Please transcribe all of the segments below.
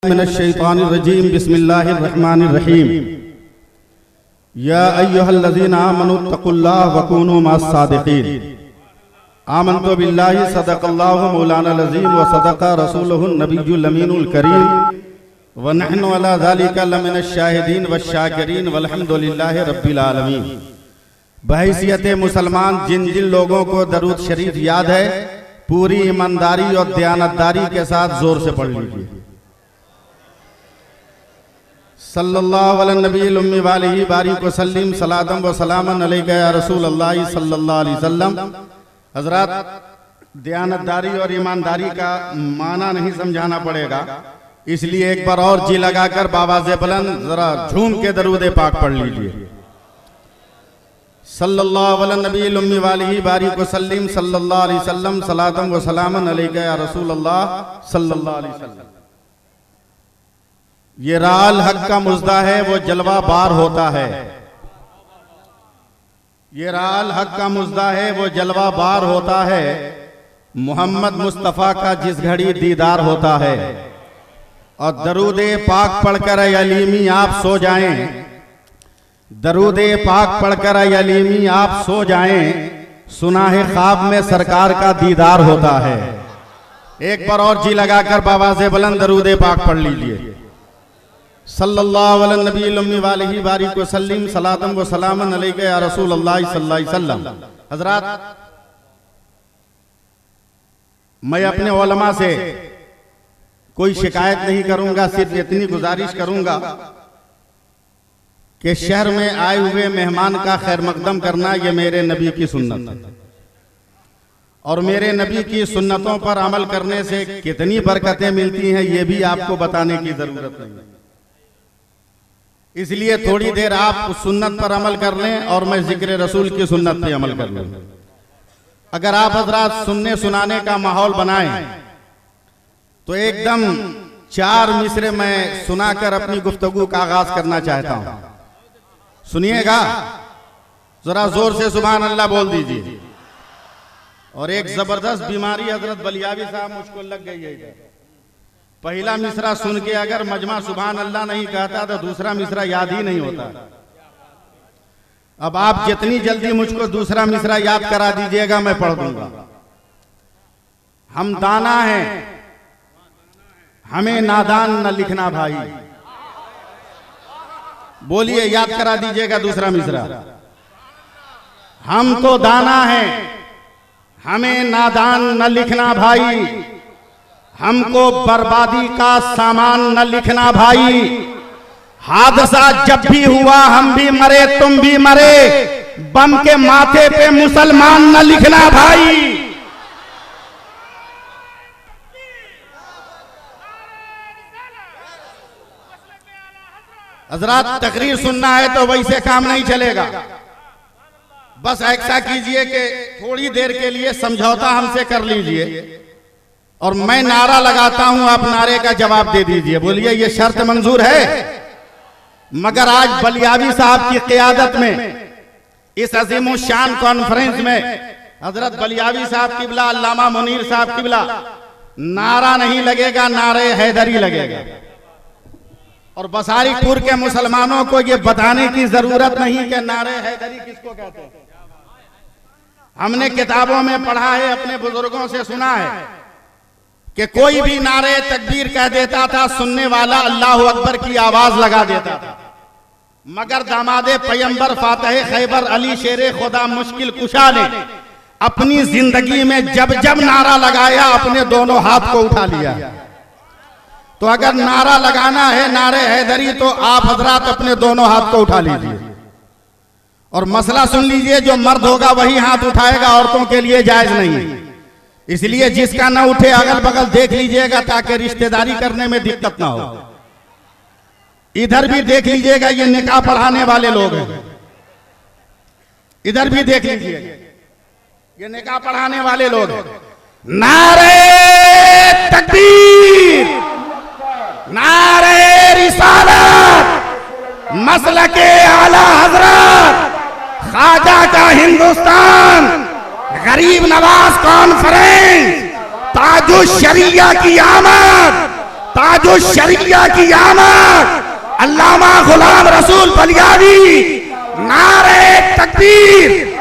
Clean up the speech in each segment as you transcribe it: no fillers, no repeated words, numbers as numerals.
मिनश्शैतानिर्रजीम बिस्मिल्लाहिर्रहमानिर्रहीम। या अय्युहल्लज़ीना आमनुत्तक़ुल्लाह वकूनू मअस्सादिक़ीन। आमन्तु बिल्लाहि सदक़ल्लाहु मौलानाल अज़ीम व सदक़ रसूलुहुन नबिय्युल अमीनुल करीम व नहनु अला ज़ालिका लमिनश्शाहिदीन वश्शाकिरीन वल्हम्दुलिल्लाहि रब्बिल आलमीन। बहैसियत मुसलमान जिन जिन लोगों को दरूद शरीफ याद है, पूरी ईमानदारी और दयानतदारी के साथ जोर से पढ़ लीजिए। सल्लल्लाहु अलैहि नबील उम्मी वालिही बारिक व सल्लिम सलातम व सलामन अलैका या रसूल अल्लाह सल्लल्लाहु अलैहि वसल्लम। हजरात, दयानतदारी और ईमानदारी का माना नहीं समझाना पड़ेगा, इसलिए एक बार और जी लगाकर बाबाज़े बुलंद जरा झूम के दरूद पाक पढ़ लीजिए। सल्लल्लाहु अलैहि नबील उम्मी वालिही बारिक व सल्लिम सल्लल्लाहु अलैहि वसल्लम सलातम व सलामन अलैका या रसूल अल्लाह सल्लल्लाहु अलैहि वसल्लम। ये राल हक का मुजदा है, वो जलवा बार होता है। ये राल हक का मुजदा है, वो जलवा बार होता है। मोहम्मद मुस्तफ़ा का जिस घड़ी दीदार होता है। और दरूदे पाक पढ़कर अलीमी आप सो जाएं, दरूदे पाक पढ़कर अलीमी आप सो जाएं, सुना है ख्वाब में सरकार का दीदार होता है। एक बार और जी लगाकर बाबाज़े बुलंद दरूदे पाक पढ़ लीजिए। सल्लल्लाहु अलैहि नबील उम्मी वालिही बारिक व सल्लिम सलातम व सलामन अलैका या रसूल अल्लाह सल्लल्लाहु अलैहि वसल्लम। हजरात, मैं अपने उलमा से कोई शिकायत नहीं करूंगा, सिर्फ इतनी गुजारिश करूंगा कि शहर में आए हुए मेहमान का खैर मकदम करना, ये मेरे नबी की सुन्नत है। और मेरे नबी की सुन्नतों पर अमल करने से कितनी बरकतें मिलती हैं, ये भी आपको बताने की जरूरत नहीं। इसलिए थोड़ी देर आप उस सुन्नत पर अमल कर लें और मैं जिक्र रसूल की सुन्नत पे अमल कर लूं। अगर आप हजरात सुनने सुनाने का माहौल बनाएं तो एकदम 4 मिसरे मैं सुनाकर अपनी गुफ्तगू का आगाज करना चाहता हूं। सुनिएगा, जरा जोर से सुभान अल्लाह बोल दीजिए। और एक जबरदस्त बीमारी हजरत बलियावी साहब मुझको लग गई है। पहला मिसरा सुन के अगर मजमा सुभान अल्लाह नहीं कहता तो दूसरा मिसरा याद ही नहीं होता। अब आप जितनी जल्दी मुझको दूसरा मिसरा याद करा दीजिएगा, मैं पढ़ दूंगा। हम दाना हैं, हमें नादान न लिखना भाई। बोलिए, याद करा दीजिएगा दूसरा मिसरा। हम तो दाना हैं, हमें नादान न लिखना भाई। हमको बर्बादी का सामान न लिखना भाई। हादसा जब भी हुआ हम भी मरे, तुम भी मरे। बम के माथे पे मुसलमान न लिखना भाई। हजरात, तकरीर सुनना है तो वैसे काम नहीं चलेगा। बस ऐसा कीजिए कि थोड़ी देर के लिए समझौता हमसे कर लीजिए और मैं नारा लगाता हूं, आप नारे का जवाब दे दीजिए। बोलिए, ये शर्त मंजूर है? मगर आज बलियावी साहब की क़ियादत में इस अजीम शान कॉन्फ्रेंस में हजरत बलियावी साहब किबला, अल्लामा मुनीर साहब किबला, नारा नहीं लगेगा, नारे हैदरी लगेगा। और बसारीपुर के मुसलमानों को ये बताने की जरूरत नहीं कि नारे हैदरी किसको कहते हैं। हमने किताबों में पढ़ा है, अपने बुजुर्गों से सुना है कि कोई भी नारे तकबीर कह देता था, सुनने वाला अल्लाह अकबर की आवाज लगा देता था। मगर दामादे पैगंबर फातह खैबर अली शेरे खुदा मुश्किल कुशा ने अपनी जिंदगी में जब जब नारा लगाया, अपने दोनों हाथ को उठा लिया। तो अगर नारा लगाना है नारे हैदरी, तो आप हजरात अपने दोनों हाथ को उठा लीजिए और मसला सुन लीजिए। जो मर्द होगा वही हाथ उठाएगा, औरतों के लिए जायज नहीं। इसलिए जिसका ना उठे अगल बगल देख लीजिएगा, ताकि रिश्तेदारी करने में दिक्कत ना हो। इधर भी देख लीजिएगा, ये निकाह पढ़ाने वाले लोग हैं। इधर भी देख लीजिएगा, ये निकाह पढ़ाने वाले लोग हैं। नारे तकबीर, नारे रिसालत, मसलके आला हजरत, ख्वाजा का हिंदुस्तान, गरीब नवाज कॉन्फ्रेंस, ताजुश शरिया की आमद, ताजुश शरिया की आमद, अल्लामा गुलाम रसूल बलियावी, नारे तकबीर।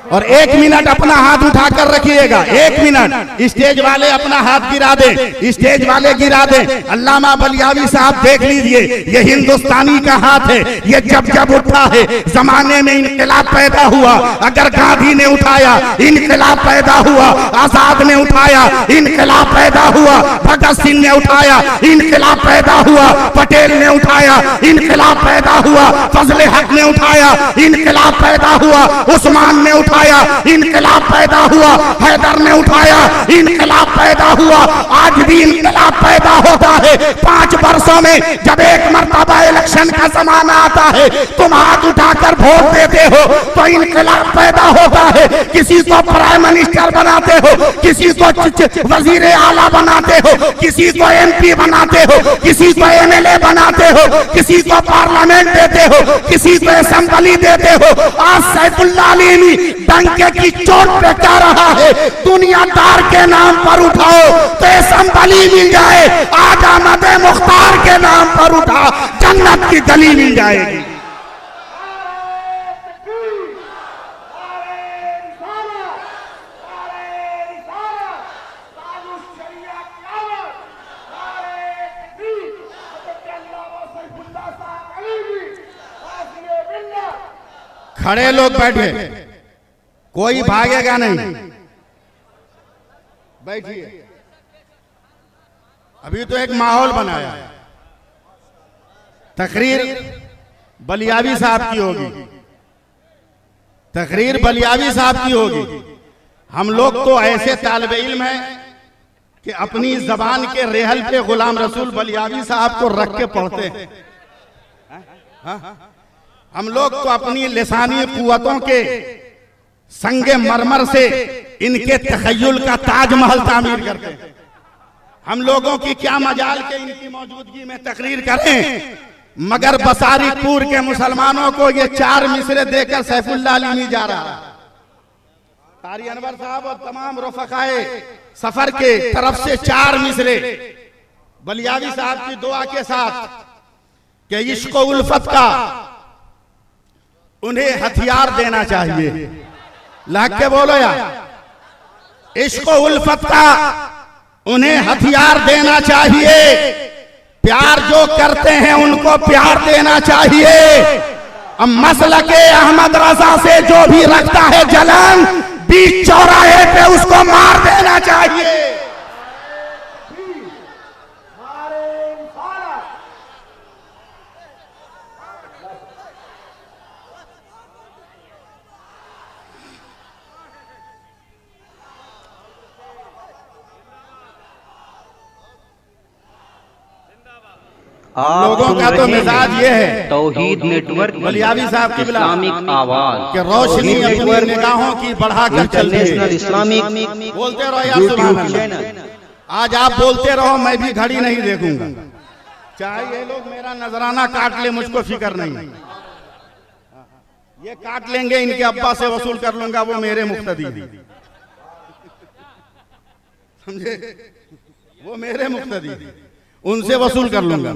और 1 मिनट अपना हाथ उठाकर रखिएगा, 1 मिनट। स्टेज वाले अपना हाथ गिरा दें, स्टेज वाले गिरा दें। अल्लामा बलियावी साहब देख लीजिए, ये हिंदुस्तानी का हाथ है। ये जब जब उठा है जमाने में इनकलाब पैदा हुआ। अगर गांधी ने उठाया इनकलाब पैदा हुआ, आजाद ने उठाया इनकलाब पैदा हुआ, भगत सिंह ने उठाया इनकलाब पैदा हुआ, पटेल ने उठाया इनकलाब पैदा हुआ, फजले हक ने उठाया इनकलाब पैदा हुआ, उस्मान ने उठाया इनकलाब पैदा हुआ, हैदर ने उठाया इनकलाब पैदा हुआ। आज भी इनकलाब पैदा होता है। 5 वर्षों में जब एक मर्तबा इलेक्शन का जमाना आता है, तुम हाथ उठाकर वोट देते हो तो इनकलाब पैदा होता है। किसी को प्राइम मिनिस्टर बनाते हो, किसी को वजीर आला बनाते हो, किसी को MP बनाते हो, किसी को MLA बनाते हो, किसी को पार्लियामेंट देते हो, किसी को असेंबली देते हो। आज सैफुल्लाह अलीमी डंके की चोट पे कह रहा है, दुनियादार के नाम पर उठाओ तो असेंबली मिल जाए, आज अहमद मुख्तार के नाम पर उठा जन्नत की गली मिल जाएगी। खड़े लोग बैठे, कोई भागेगा नहीं, बैठिए। अभी तो एक माहौल बनाया, तकरीर बलियावी साहब की होगी, तकरीर बलियावी साहब की होगी। हम लोग तो ऐसे तालिब इल्म हैं कि अपनी जबान के रेहल पे गुलाम रसूल बलियावी साहब को रख के पढ़ते हैं। हम लोग तो अपनी लिसानी कुव्वतों के संगे मरमर से इनके तखय्युल का ताजमहल तामीर करते हैं। हम लोगों की क्या मजाल के इनकी मौजूदगी में तकरीर करें, मगर बसारीपुर के मुसलमानों को ये 4 मिसरे देकर सैफुल्लाह अलीमी जा रहा है। कारी अनवर साहब और तमाम रफ़क़ाए सफर के तरफ से 4 मिसरे बलियावी साहब की दुआ के साथ कि इश्क़ व उल्फत का उन्हें हथियार देना चाहिए। लग के बोलो यार, इश्क़ व उल्फत का उन्हें हथियार देना चाहिए। प्यार जो करते हैं उनको प्यार देना चाहिए। अब मसलके अहमद रजा से जो भी रखता है जलन, बीच चौराहे पे उसको मार देना चाहिए। लोगों का तो मिजाज ये है, तौहीद नेटवर्क बलियावी साहब की इस्लामिक आवाज कि रोशनी अपनी निगाहों की बढ़ाकर चलती है। इस्लामिक बोलते रहो यार, सुभान अल्लाह। आज आप बोलते रहो, मैं भी घड़ी नहीं देखूंगा, चाहे ये लोग मेरा नजराना काट ले, मुझको फिक्र नहीं। ये काट लेंगे, इनके अब्बा से वसूल कर लूंगा, वो मेरे मुक्तदी, समझे, वो मेरे मुक्तदी, उनसे वसूल कर लूंगा।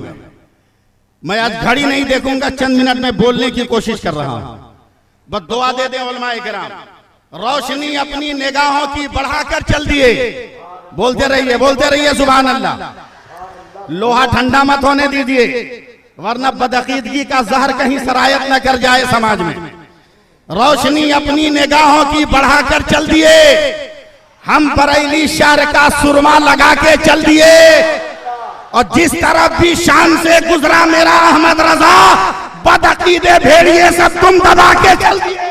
मैं आज घड़ी नहीं देखूंगा, चंद मिनट में बोलने की कोशिश कर रहा हूं। बस दुआ दे दें उलमाए किराम, रोशनी अपनी निगाहों की बढ़ाकर चल दिए। बोलते रहिए सुभान अल्लाह। लोहा ठंडा मत होने दीजिए, वरना बदअकीदगी का जहर कहीं सरायत न कर जाए समाज में। रोशनी अपनी निगाहों की बढ़ाकर चल दिए। हम बरेली शहर का सुरमा लगा के चल दिए, और जिस तरफ भी शान से गुजरा मेरा अहमद रजा, बदअकीदे भेड़िए सब तुम दबा के चल दिए।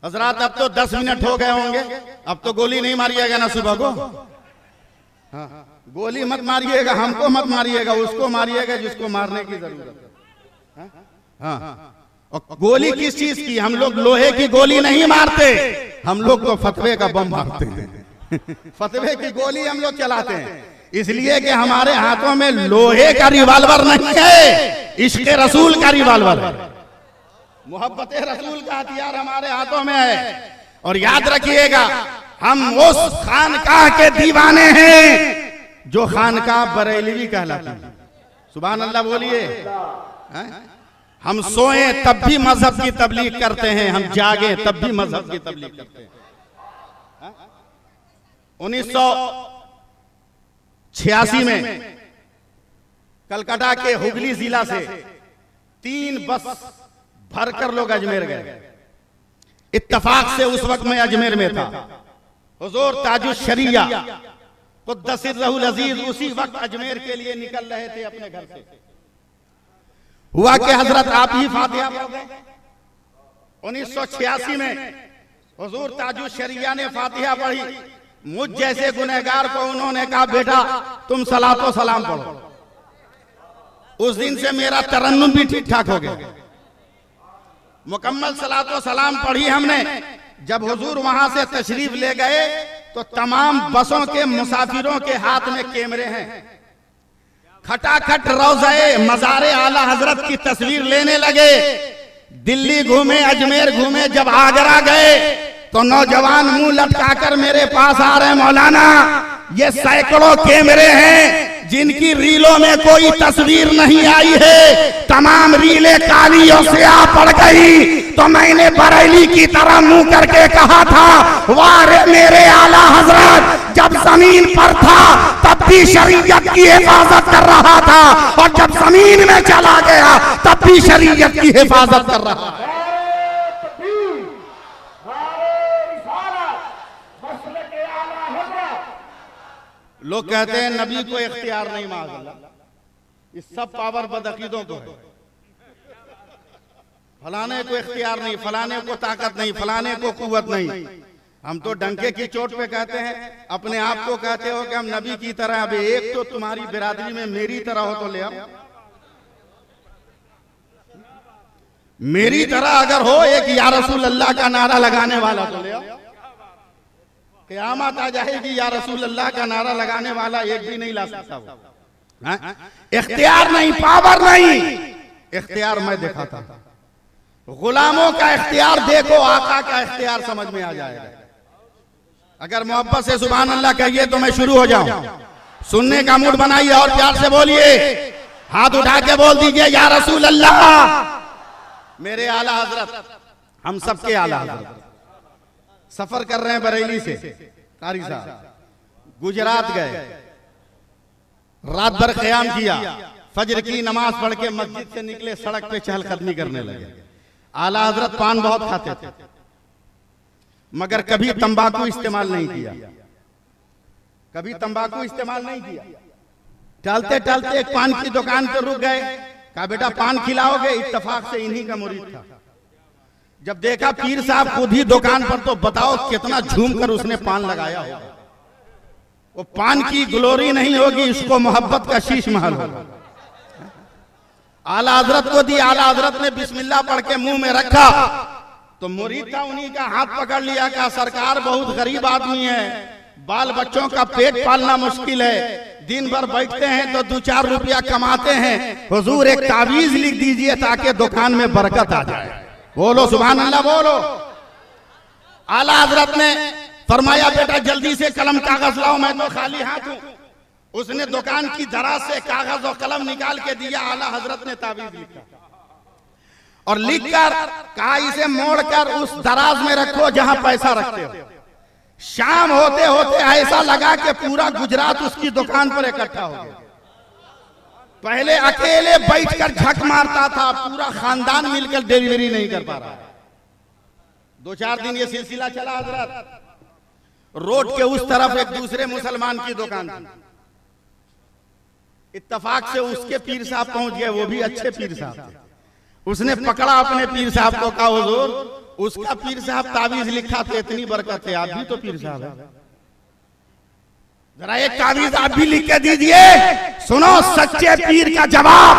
हजरात, अब तो 10 मिनट हो गए होंगे, अब तो गोली नहीं मारिएगा ना सुबह को। हाँ, गोली मत मारिएगा, हमको मत मारिएगा, उसको मारिएगा जिसको मारने की जरूरत है। हाँ, और गोली किस चीज की? हम लोग लोहे की गोली नहीं मारते, हम लोग तो फतवे का बम मारते हैं। फतवे की गोली हम लोग चलाते हैं, इसलिए कि हमारे हाथों में लोहे का रिवाल्वर नहीं है, इश्क रसूल का रिवाल्वर है। मोहब्बत रसूल का हथियार हमारे हाथों में है। और याद रखिएगा, हम उस खानकाह के दीवाने हैं जो खानकाह बरेलवी कहलाती है। सुभान अल्लाह बोलिए। हम सोए तब भी मजहब की तबलीग करते हैं, हम जागे तब भी मजहब की तबलीग करते हैं। 1986 में कलकत्ता के हुगली जिला से 3 बस भरकर लोग अजमेर गए। इत्तफाक से उस वक्त मैं अजमेर में था। हुजूर ताजुश शरिया कुद्दसिर्रहुल अजीज उसी वक्त अजमेर के लिए निकल रहे थे अपने घर से। हुआ कि हजरत आप ही फातिहा पढ़ गए। 1986 में हुजूर ताजुश शरिया ने फातिहा पढ़ी। मुझ जैसे गुनहगार को उन्होंने कहा, बेटा तुम सलातो सलाम पढ़ो। उस दिन से मेरा तरन्नुम भी ठीक ठाक हो गया। मुकम्मल सलातो सलाम पढ़ी हमने। जब हुजूर वहां से तशरीफ ले गए तो तमाम बसों के मुसाफिरों के हाथ में कैमरे हैं। खटाखट रोज़े मज़ारे आला हजरत की तस्वीर लेने लगे। दिल्ली घूमे, अजमेर घूमे, जब आगरा गए तो नौजवान मुंह लटकाकर मेरे पास आ रहे, मौलाना ये सैकड़ों कैमरे हैं जिनकी रीलों में कोई तस्वीर नहीं आई है, तमाम रीलें कालियों से आ पड़ गई। तो मैंने बरेली की तरह मुंह करके कहा था, वाह रे मेरे आला हजरत, जब जमीन पर था तब भी शरीयत की हिफाजत कर रहा था, और जब जमीन में चला गया तब भी शरीयत की हिफाजत कर रहा है। लोग कहते हैं नबी को इख्तियार नहीं, माज़अल्लाह इस सब पावर बदअकीदों को है। फलाने को इख्तियार नहीं, फलाने को ताकत नहीं, फलाने को कुव्वत नहीं। हम तो डंके की चोट पे कहते हैं, अपने आप को कहते हो कि हम नबी की तरह। अब एक तो तुम्हारी बिरादरी में मेरी तरह हो तो ले आओ। मेरी तरह अगर हो एक या रसूल अल्लाह का नारा लगाने वाला तो ले आओ। क़यामत आ जाएगी, या रसूल अल्लाह का नारा लगाने वाला एक भी नहीं ला सकता वो। इख्तियार नहीं, पावर नहीं, इख्तियार मैं दिखाता हूं। गुलामों का इख्तियार देखो, आका का इख्तियार समझ में आ जाएगा। अगर मोहब्बत से सुभान अल्लाह कहिए तो मैं शुरू हो जाऊं। सुनने का मूड बनाइए और प्यार से बोलिए, हाथ उठा के बोल दीजिए, या रसूल अल्लाह। मेरे आला हजरत, हम सबके आला हजरत सफर कर रहे हैं बरेली से। कारी साहब गुजरात गए, रात भर क़याम किया, फजर की नमाज पढ़ के मस्जिद से निकले, सड़क पे चहलकदमी करने लगे। आला हजरत पान बहुत खाते थे, मगर कभी तंबाकू इस्तेमाल नहीं किया, कभी तंबाकू इस्तेमाल नहीं किया। टहलते टहलते एक पान की दुकान पर रुक गए, कहा बेटा पान खिलाओगे? इत्तेफाक से इन्हीं का मुरीद था। जब देखा पीर साहब खुद ही दुकान पर, तो बताओ कितना झूम कर उसने पान लगाया होगा। वो पान की ग्लोरी नहीं होगी, इसको मोहब्बत का शीश महल होगा। आला हजरत को दी, आला हजरत ने बिस्मिल्लाह पढ़ के मुंह में रखा तो मुरीद था उन्हीं का हाथ पकड़ लिया, कहा सरकार बहुत गरीब आदमी है, बाल बच्चों का पेट पालना मुश्किल है, दिन भर बैठते हैं तो 2-4 रुपया कमाते हैं, हुजूर एक तावीज लिख दीजिए ताकि दुकान में बरकत आ जाए। बोलो सुभान अल्लाह, बोलो। आला हजरत ने फरमाया बेटा जल्दी से कलम कागज लाओ, मैं तो खाली हाथ हूं। उसने दुकान की दराज से कागज और कलम निकाल के दिया। आला हजरत ने तावीज लिखा और लिखकर कहा इसे मोड़कर उस दराज में रखो जहां पैसा रखते हो। शाम होते होते ऐसा लगा कि पूरा गुजरात उसकी दुकान पर इकट्ठा हो गया। पहले अकेले बैठकर झक मारता था, पूरा खानदान मिलकर डिलीवरी नहीं कर पा रहा। 2-4 दिन ये सिलसिला चला। हजरत रोड के उस तरफ एक दूसरे मुसलमान की दुकान थी, इत्तेफाक से उसके पीर साहब पहुंच गए, वो भी अच्छे पीर साहब थे। उसने पकड़ा अपने पीर साहब को, कहा हुजूर उसका पीर साहब तावीज लिखा था, इतनी बरकत है, आप भी तो पीर साहब है, जरा एक तावीज आप भी लिख के दीजिए। सुनो सच्चे पीर का जवाब,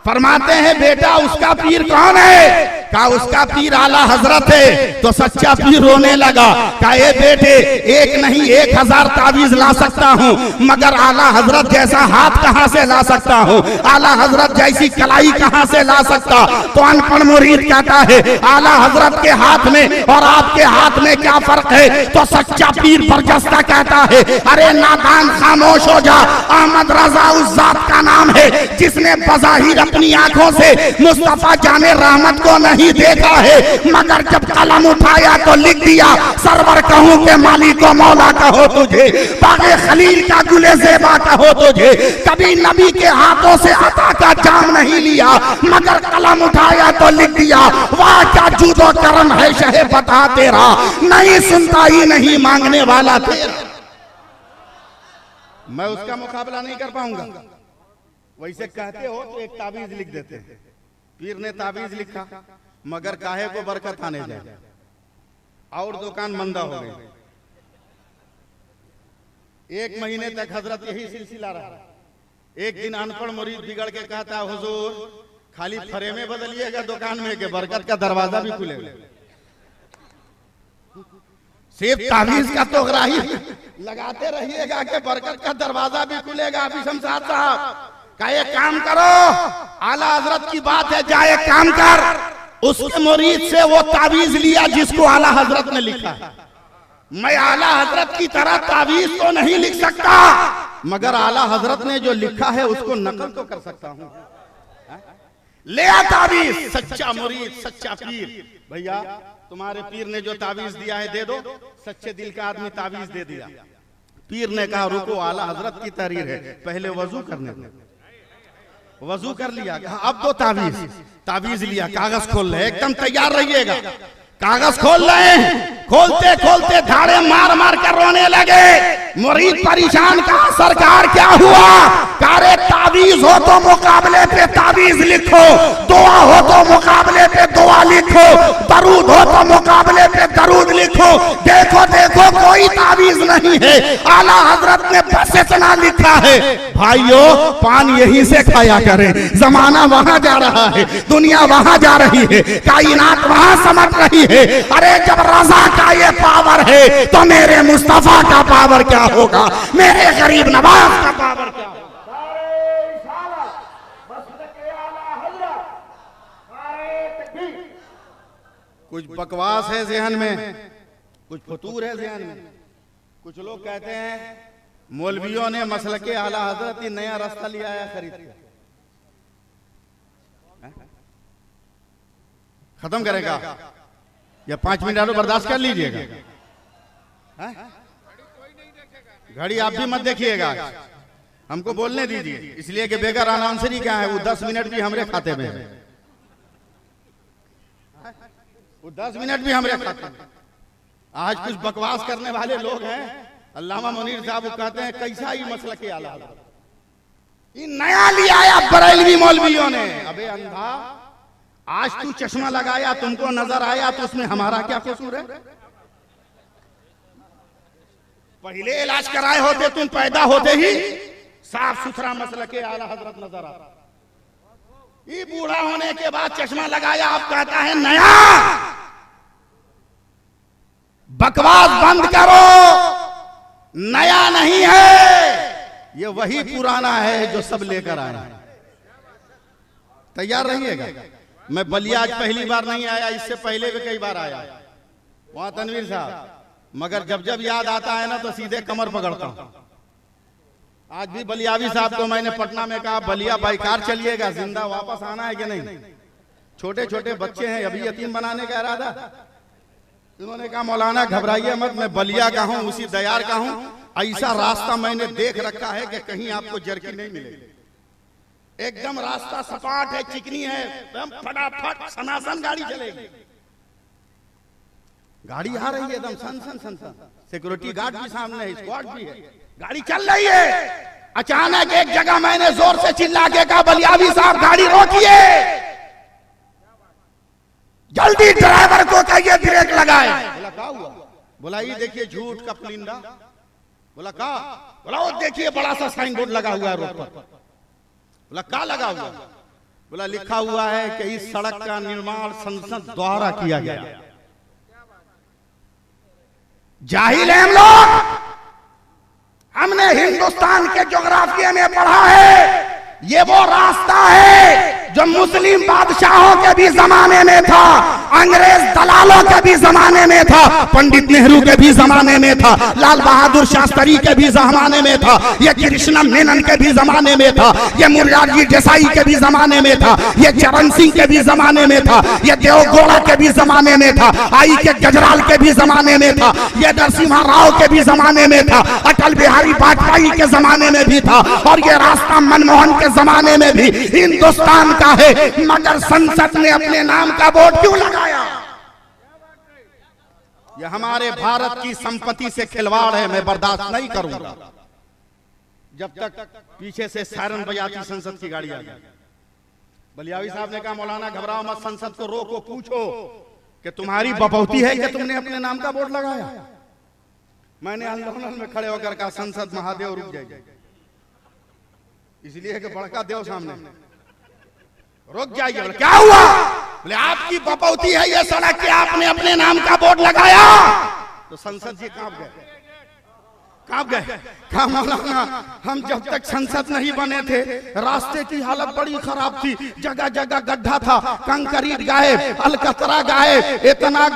फरमाते हैं बेटा उसका पीर कौन है? कहा उसका पीर आला हजरत है। तो सच्चा पीर रोने लगा, कहा ए बेटे एक नहीं 1000 तावीज ला सकता हूँ, मगर आला हजरत जैसा हाथ कहाँ से ला सकता हूँ, आला हजरत जैसी कलाई कहाँ से ला सकता। तो अनपढ़ मुरीद कहता है आला हजरत के हाथ में और आपके हाथ में क्या फर्क है। तो सच्चा पीर बरजस्ता कहता है अरे नादान खामोश हो जा, अहमद रजा उस जात का नाम है जिसने बज़ाहिर अपनी आंखों से मुस्तफा जाने रहमत को नहीं देखा है, मगर जब कलम उठाया तो लिख दिया सरवर कहूं के मालिक को मौला कहो तुझे, बागे खलील का गुले ज़ेबा कहो तुझे। कभी नबी के हाथों से अता का जाम नहीं लिया, मगर कलम उठाया तो लिख दिया वाह क्या जूदो करम है शहे बता तेरा, नहीं सुनता ही नहीं मांगने वाला तेरा। मैं उसका मुकाबला नहीं कर पाऊंगा। वैसे कहते हो तो एक ताबीज लिख देते हैं। पीर ने ताबीज लिखा, मगर काहे को बरकत आने जाए और दुकान मंदा हो गई। 1 महीने तक हजरत यही सिलसिला रहा। एक दिन अनपढ़ मुरीद बिगड़ के कहता हुजूर खाली फरेमे बदलिएगा दुकान में के बरकत का दरवाजा भी खुलेगा। सिर्फ ताबीज का तो ग्राही लगाते रहिएगा कि बरकत का दरवाजा भी खुलेगा। अभी शमशाद साहब का एक काम करो, आला हजरत की बात है, जाए काम कर। उसके मुरीद से वो ताबीज लिया जिसको आला हजरत ने लिखा। मैं आला हजरत की तरह ताबीज तो नहीं लिख सकता, मगर आला हजरत ने जो लिखा है उसको नकल तो कर सकता हूँ। ले आ ताबीज। सच्चा मुरीद सच्चा पीर, भैया तुम्हारे पीर ने जो ताबीज दिया है दे दो। सच्चे दिल का आदमी ताबीज दे दिया। पीर ने कहा रुको आला हजरत की तहरीर है, पहले वजू करने दो। वजू कर लिया, अब तो ताबीज लिया, कागज खोल रहे, एकदम तैयार रहिएगा। कागज खोल रहे हैं, खोलते खोलते धाड़े मार मार कर रोने लगे। मुरीद परेशान, कहा सरकार क्या हुआ? कारे ताबीज हो तो मुकाबले पे ताबीज लिखो, दुआ हो तो मुकाबले पे दुआ लिखो, दरूद हो तो मुकाबले पे दरूद लिखो। देखो देखो कोई ताबीज नहीं है, आला हजरत ने बस इतना लिखा है। भाइयों पान यहीं से खाया करें, जमाना वहां जा रहा है, दुनिया वहां जा रही है, कायनात वहां समझ रही है। अरे जब रजा का ये पावर है तो मेरे मुस्तफा का पावर क्या होगा, मेरे गरीब नवाज का पावर क्या होगा। कुछ बकवास है ज़हन में, कुछ फतूर है ज़हन में। कुछ लोग कहते हैं मौलवियों ने मसलके आला हजरत ही नया रास्ता लिया है खरीद के। खत्म करेगा या 5 मिनट और बर्दाश्त कर लीजिएगा। घड़ी आप भी मत देखिएगा, हमको बोलने दीजिए, इसलिए कि बेगर अनाउंसर ही क्या है, वो 10 मिनट भी हमारे खाते में है, वो 10 मिनट भी हमारे खाते में। आज कुछ बकवास करने वाले लोग हैं, अल्लामा मुनीर साहब वो कहते हैं कैसा ही मसला के आला ये नया लिया आया बरेलवी मौलवियों ने। अबे अंधा, आज तू चश्मा लगाया तुमको नजर आया तो उसमें हमारा क्या कसूर है? पहले इलाज कराए होते, तुम पैदा होते ही साफ सुथरा मसला के आला हजरत नजर आता। ये बूढ़ा होने के बाद चश्मा लगाया, आप कहता है नया। बकवास बंद करो, नया नहीं है, ये वही पुराना है जो सब लेकर आया। तैयार रहिएगा। मैं बलिया आज पहली बार नहीं आया, इससे पहले भी कई बार आया वहां तनवीर साहब, मगर जब जब याद आता है ना तो सीधे कमर पकड़ता हूं। आज भी बलियावी साहब को मैंने पटना में कहा बलिया बाइकार चलिएगा, जिंदा वापस आना है कि नहीं। छोटे छोटे बच्चे हैं, अभी यतीम बनाने का इरादा। उन्होंने कहा मौलाना घबराइए मत, मैं बलिया का हूं, उसी दयार का हूं। ऐसा रास्ता मैंने देख रखा है कि कहीं आपको जरकी नहीं मिलेगी। एकदम रास्ता सपाट है, चिकनी है, फटाफट सनासन गाड़ी चलेगी। गाड़ी आ रही है एकदम सन सन सन सन, सिक्योरिटी गार्ड भी सामने है, स्क्वाड भी है, गाड़ी चल रही है। अचानक एक जगह मैंने जोर से चिल्ला के कहा बलियावी साहब गाड़ी रोकिए, जल्दी ड्राइवर को कहिए ब्रेक लगाए। बोला क्या हुआ? बोला ये देखिए झूठ का पुलिंदा। बोला क्या? बोला वो देखिए बड़ा सा साइन बोर्ड लगा हुआ है रोड पर। बोला क्या लगा हुआ? बोला लिखा हुआ है कि इस सड़क का निर्माण संसद द्वारा किया गया। जाहिल हैं हम लोग। हमने हिंदुस्तान के ज्योग्राफी में पढ़ा है, ये वो रास्ता है जो मुस्लिम बादशाहों के भी जमाने में था, अंग्रेज दलालों के भी जमाने में था, पंडित नेहरू के भी जमाने में था, लाल बहादुर शास्त्री के भी जमाने में था, ये कृष्ण मेनन के भी जमाने में था, ये मुरारजी देसाई के भी जमाने में था, ये चरण सिंह के भी जमाने में था, ये देवगौड़ा के भी जमाने में था, आई के गजराल के भी जमाने में था, ये नरसिम्हा राव के भी जमाने में था, अटल बिहारी वाजपेयी के जमाने में भी था, और ये रास्ता मनमोहन के जमाने में भी हिंदुस्तान का है। मगर संसद ने अपने नाम का बोर्ड क्यों लगाया? ये हमारे भारत की संपत्ति से खिलवाड़ है, मैं बर्दाश्त नहीं करूंगा। जब तक पीछे से सायरन बजाती संसद की गाड़ी आ गई, बलियावी साहब ने कहा मौलाना घबराओ मत, संसद को रोको, पूछो कि तुम्हारी बपौती है कि तुमने अपने नाम का बोर्ड लगाया। मैंने आंदोलन में खड़े होकर कहा संसद महादेव रुक जाइए, इसलिए कि बड़का देव सामने, रुक जाइए। क्या हुआ? बोले आपकी बपौती है ये सड़क कि आपने अपने नाम का बोर्ड लगाया। तो संसद जी कांप गए, कांप गए। कहा मौलाना हम जब तक संसद नहीं बने थे रास्ते की हालत बड़ी खराब थी, जगह जगह गड्ढा था, कंक्रीट गायब, अलकतरा गायब, इतना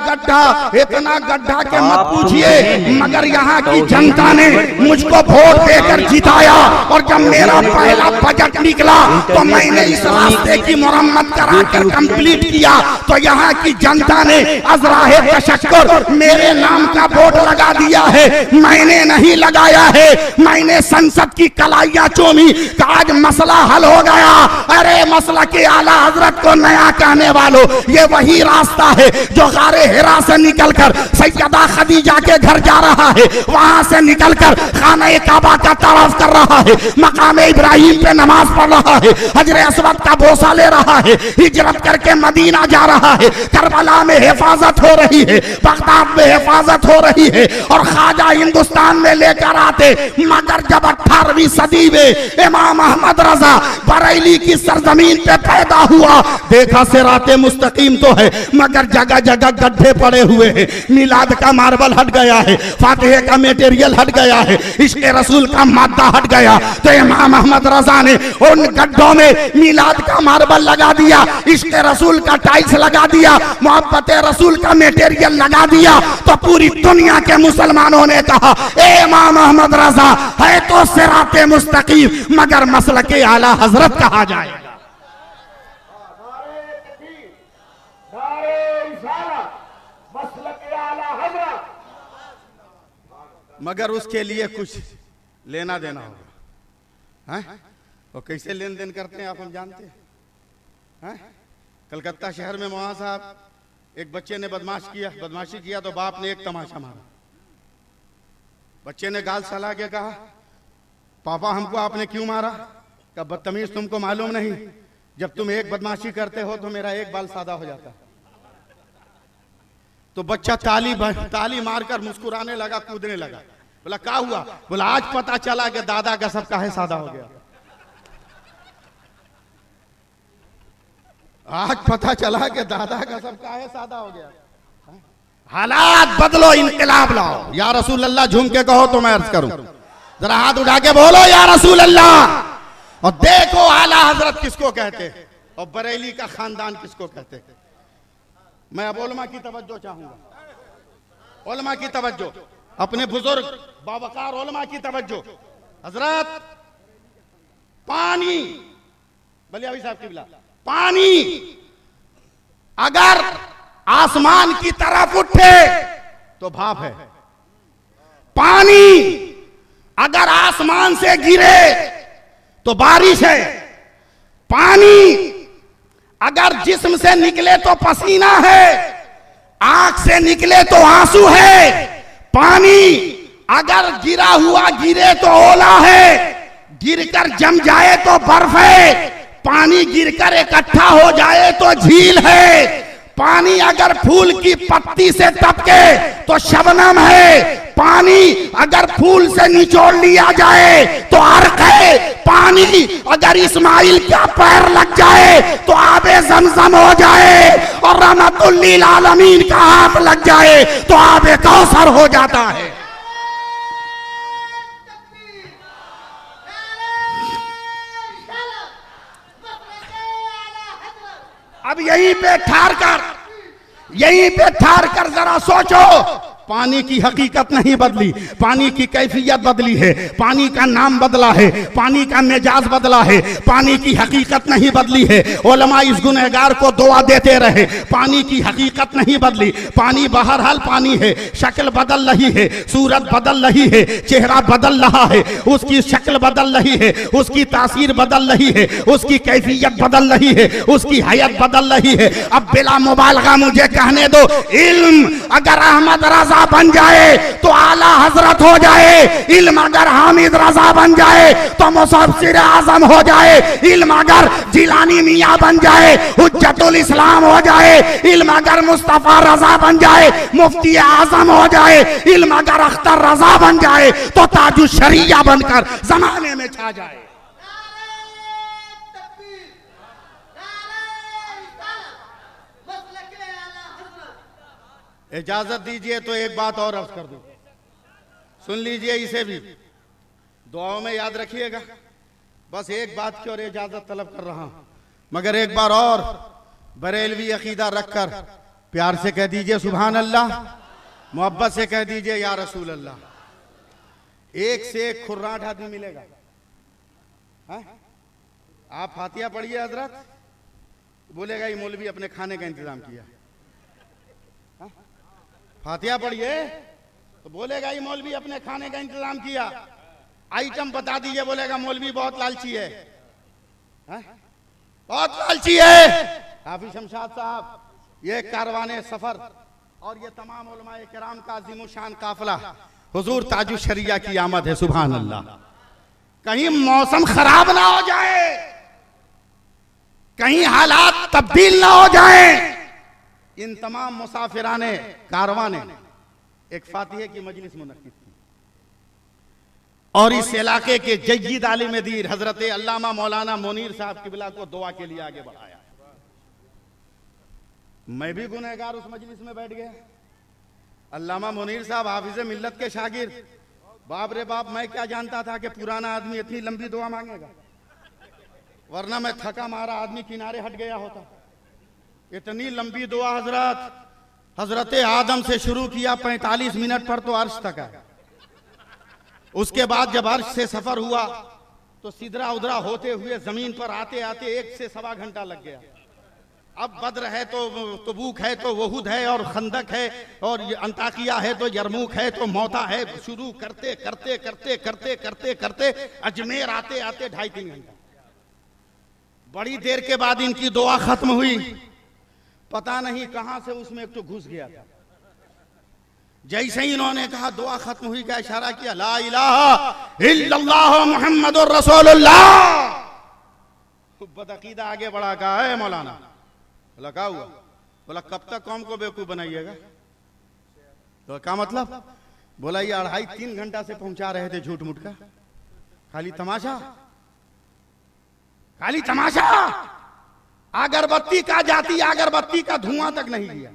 गड्ढा के मत पूछिए। मगर यहाँ की जनता ने मुझको वोट देकर जिताया, और जब मेरा पहला बजट निकला तो मैंने इस रास्ते की मरम्मत कराकर कंप्लीट किया, तो यहाँ की जनता ने अजराहे तशक्कुर मेरे नाम का बोर्ड लगा दिया है। मैंने नहीं लगाया है, मैंने संसद की कलाइयां चूमी, आज मसला हल हो गया। अरे मसला के आला हजरत को नया कहने वालों, ये वही रास्ता है जो गारे हिरा से निकलकर सैयदा खदीजा के घर जा रहा है, वहां से निकलकर खाने काबा का तवाफ कर रहा है, मकाम इब्राहिम पे नमाज पढ़ रहा है, हजरे अस्वद का बोसा ले रहा है, हिजरत करके मदीना जा रहा है, करबला में हिफाजत हो रही है, बगदाद में हिफाजत हो रही है, और ख्वाजा हिंदुस्तान में लेकर आते। मगर जब 18वीं सदी में इमाम अहमद रजा बरेली की सरजमीन पे पैदा हुआ, देखा सिराते मुस्तकीम तो है मगर जगह जगह गड्ढे पड़े हुए हैं, मिलाद का मार्बल हट गया है, फातिहे का मटेरियल हट गया है, इश्क़े रसूल का मादा हट गया। तो इमाम अहमद रजा ने उन गड्ढों में मिलाद का मार्बल लगा दिया, इश्क़े रसूल का टाइल्स लगा दिया, मोहब्बत रसूल का मटेरियल लगा दिया। तो पूरी दुनिया के मुसलमानों ने कहा इमाम अहमद रजा है तो सिराते मुस्तकीम, मगर मसलके आला हजरत कहा जाएगा। मगर उसके लिए कुछ लेना देना होगा, हैं? और कैसे लेन देन करते हैं आप हम जानते हैं। कलकत्ता शहर में मौलाना साहब एक बच्चे ने बदमाशी किया तो बाप ने एक तमाशा मारा। बच्चे ने गाल सला के कहा पापा हमको आपने क्यों मारा? कहा बदतमीज तुमको मालूम नहीं, जब तुम एक बदमाशी करते हो तो मेरा एक बाल सादा हो जाता है। तो बच्चा ताली मारकर मुस्कुराने लगा, कूदने लगा। बोला क्या हुआ? बोला आज पता चला कि दादा का सब काहे सादा हो गया। आज पता चला कि दादा का सब काहे सादा हो गया। हालात बदलो, इनकलाब लाओ। या रसूल अल्लाह झूम के कहो तो मैं अर्ज करूं, जरा हाथ उठा के बोलो या रसूल अल्लाह। और देखो आला हजरत किसको कहते हैं और बरेली का खानदान किसको कहते हैं। मैं अब उलमा की तवज्जो चाहूंगा, उलमा की तवज्जो, अपने बुजुर्ग बावकार उलमा की तवज्जो। हजरत पानी, बलियावी साहब की बिला, पानी अगर आसमान की तरफ उठे तो भाप है, पानी अगर आसमान से गिरे तो बारिश है, पानी अगर जिस्म से निकले तो पसीना है, आंख से निकले तो आंसू है, पानी अगर गिरा हुआ गिरे तो ओला है, गिरकर जम जाए तो बर्फ है, पानी गिरकर इकट्ठा हो जाए तो झील है, पानी अगर फूल की पत्ती से टपके तो शबनम है, पानी अगर फूल से निचोड़ लिया जाए तो अर्क है, पानी अगर इस्माइल का पैर लग जाए तो आबे ज़मज़म हो जाए, और रहमतुल लिल आलमीन का हाथ लग जाए तो आबे कौसर हो जाता है। अब यहीं पे ठार कर जरा सोचो, पानी की हकीकत नहीं बदली, पानी की कैफियत बदली है, पानी का नाम बदला है, पानी का मिजाज बदला है, पानी की हकीकत नहीं बदली है। उलमा इस गुनहगार को दुआ देते रहे, पानी की हकीकत नहीं बदली। पानी बहरहाल पानी है, शक्ल बदल रही है, सूरत बदल रही है, चेहरा बदल रहा है, उसकी शक्ल बदल रही है, उसकी तासीर बदल रही है, उसकी कैफियत बदल रही है, उसकी हयत बदल रही है। अब बिला मुबालगा मुझे कहने दो, इल्म अगर अहमद रजा बन जाए तो आला हजरत हो जाए, इल्म अगर हामिद रजा बन जाए तो मुसब्बिर आजम हो जाए, इल्म अगर जिलानी मियां बन जाए हुज्जतुल इस्लाम हो जाए, इल्म अगर मुस्तफा रजा बन जाए मुफ्ती आजम हो जाए, इल्म अगर अख्तर रजा बन जाए तो ताजु शरिया बनकर जमाने में छा जाए। इजाजत दीजिए तो एक बात और अर्ज कर दूं, सुन लीजिए, इसे भी दुआओं में याद रखिएगा। बस एक बात की और इजाजत तलब कर रहा हूं, मगर एक बार और बरेलवी अकीदा रखकर प्यार से कह दीजिए सुभान अल्लाह, मोहब्बत से कह दीजिए या रसूल अल्लाह। एक से एक खुर्राट आदमी मिलेगा। हा? आप फातिहा पढ़िए हजरत, बोलेगा ये मौलवी अपने खाने का इंतजाम किया। फातिहा पढ़िए तो बोलेगा ये मौलवी अपने खाने का इंतजाम किया। आइटम बता दीजिए, बोलेगा मौलवी बहुत लालची है, बहुत लालची है। हाफिज शमशाद साहब, ये कारवाने सफर और ये तमाम उलमाए किराम का अज़ीमुशान काफिला हुजूर ताजु शरिया की आमद है। सुभान अल्लाह। कहीं मौसम खराब ना हो जाए, कहीं हालात तब्दील ना हो जाए। इन तमाम मुसाफिराने कारवां ने एक फातिहे की मजलिस मुनक्किद की और इस इलाके के जय्यद आलिम दीन हजरत अल्लामा मौलाना मुनीर साहब किबला को दुआ के लिए आगे बढ़ाया। मैं भी गुनहगार उस मजलिस में बैठ गया। अल्लामा मुनीर साहब हाफिज मिल्लत के शागिर्द, बाप रे बाप, मैं क्या जानता था कि पुराना आदमी इतनी लंबी दुआ मांगेगा, वरना मैं थका मारा आदमी किनारे हट गया होता। इतनी लंबी दुआ हजरत आदम से शुरू किया, 45 मिनट पर तो अर्श तक है। उसके बाद जब अर्श से सफर हुआ तो सिदरा उदरा होते हुए जमीन पर आते आते 1 से सवा घंटा लग गया। अब बद्र है तो तबूक है तो वहुद है और खंदक है और अंताकिया है तो यरमूक है तो मौता है। शुरू करते करते करते करते करते करते अजमेर आते आते 2.5-3 घंटा। बड़ी देर के बाद इनकी दुआ खत्म हुई, पता नहीं कहां से उसमें एक तो घुस गया था। जैसे ही इन्होंने कहा दुआ खत्म हुई का इशारा किया, ला इलाहा इल्लल्लाह मुहम्मदुर रसूलुल्लाह। बदअकीदा आगे बढ़ा, कहा है मौलाना। बोला क्या हुआ? बोला कब तक कौम को बेवकूफ बनाइएगा? तो क्या मतलब? बोला ये 2.5-3 घंटा से पहुंचा रहे थे झूठ मूठ का, खाली तमाशा, खाली तमाशा। अगरबत्ती का जाती अगरबत्ती का धुआं तक नहीं दिया।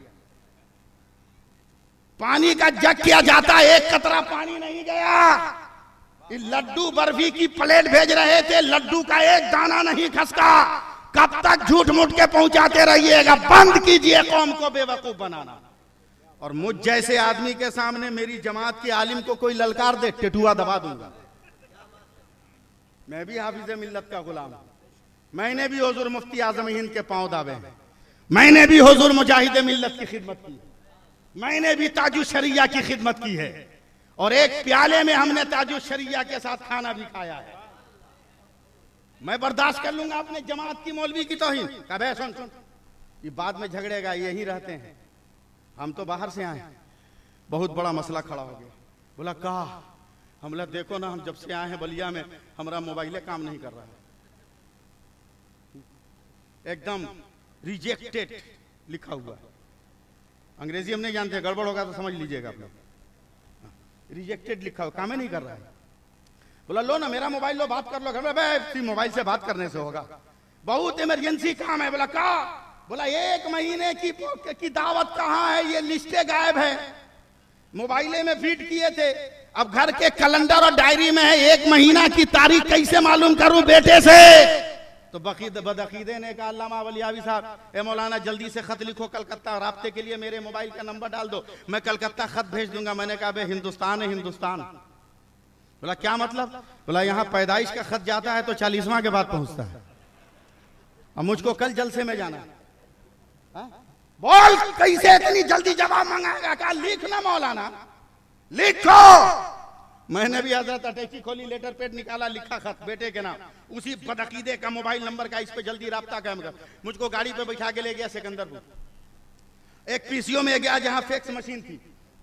पानी का जग किया जाता, एक कतरा पानी नहीं गया। लड्डू बर्फी की प्लेट भेज रहे थे, लड्डू का एक दाना नहीं खसका। कब तक झूठ मूठ के पहुंचाते रहिएगा? बंद कीजिए कौम को बेवकूफ बनाना। और मुझ जैसे आदमी के सामने मेरी जमात के आलिम को कोई ललकार दे, टेटुआ दबा दूंगा। मैं भी हाफिज मिल्लत का गुलाम हूं। मैंने भी हुजूर मुफ्ती आजम हिंद के पांव दाबे हैं, मैंने भी हुजूर मुजाहिद मिल्लत की खिदमत की, मैंने भी ताजु शरिया की खिदमत की है और एक प्याले में हमने ताजु शरिया के साथ खाना भी खाया है। मैं बर्दाश्त कर लूंगा अपने जमात की मौलवी की तौहीन। कबे सुन सुन, ये बाद में झगड़ेगा, यही रहते हैं, हम तो बाहर से आए। बहुत बड़ा मसला खड़ा हो गया। बोला कहा, हम लोग देखो ना, हम जब से आए हैं बलिया में हमारा मोबाइल काम नहीं कर रहा है, एकदम रिजेक्टेड लिखा हुआ है। अंग्रेजी हम नहीं जानते, गड़बड़ होगा तो समझ लीजिएगा आप लोग। रिजेक्टेड लिखा हो, काम ही नहीं कर रहा है। बोला लो ना मेरा मोबाइल लो, बात कर लो घर में। भाई मोबाइल से बात करने से होगा, बहुत इमरजेंसी काम है। बोला क्या? बोला 1 महीने की दावत कहाँ है, ये लिस्टें गायब है। मोबाइले में फीड किए थे, अब घर के कैलेंडर और डायरी में है, 1 महीना की तारीख कैसे मालूम करूं बेटे से? तो बदअकीदे ने कहा अल्लामा वलियावी साहब, ए मौलाना जल्दी से खत लिखो कलकत्ता, राब्ते के लिए मेरे मोबाइल का नंबर डाल दो, मैं कलकत्ता खत भेज दूंगा। मैंने कहा बे हिंदुस्तान है हिंदुस्तान। बोला क्या मतलब? बोला यहाँ पैदाइश का खत जाता है तो 40वां के बाद पहुंचता है, और मुझको कल जलसे में जाना है। बोल कैसे इतनी जल्दी जवाब मंगाएगा? कहा लिखना मौलाना, लिखो। मैंने भी हजरत अटैची खोली, लेटर पैड निकाला, लिखा खत बेटे के नाम, उसी बदअकीदे का मोबाइल नंबर का, इस पे जल्दी राब्ता कायम कर। मुझको गाड़ी पे बैठा के ले गया सिकंदरपुर, एक पीसीओ में गया जहां फैक्स मशीन थी,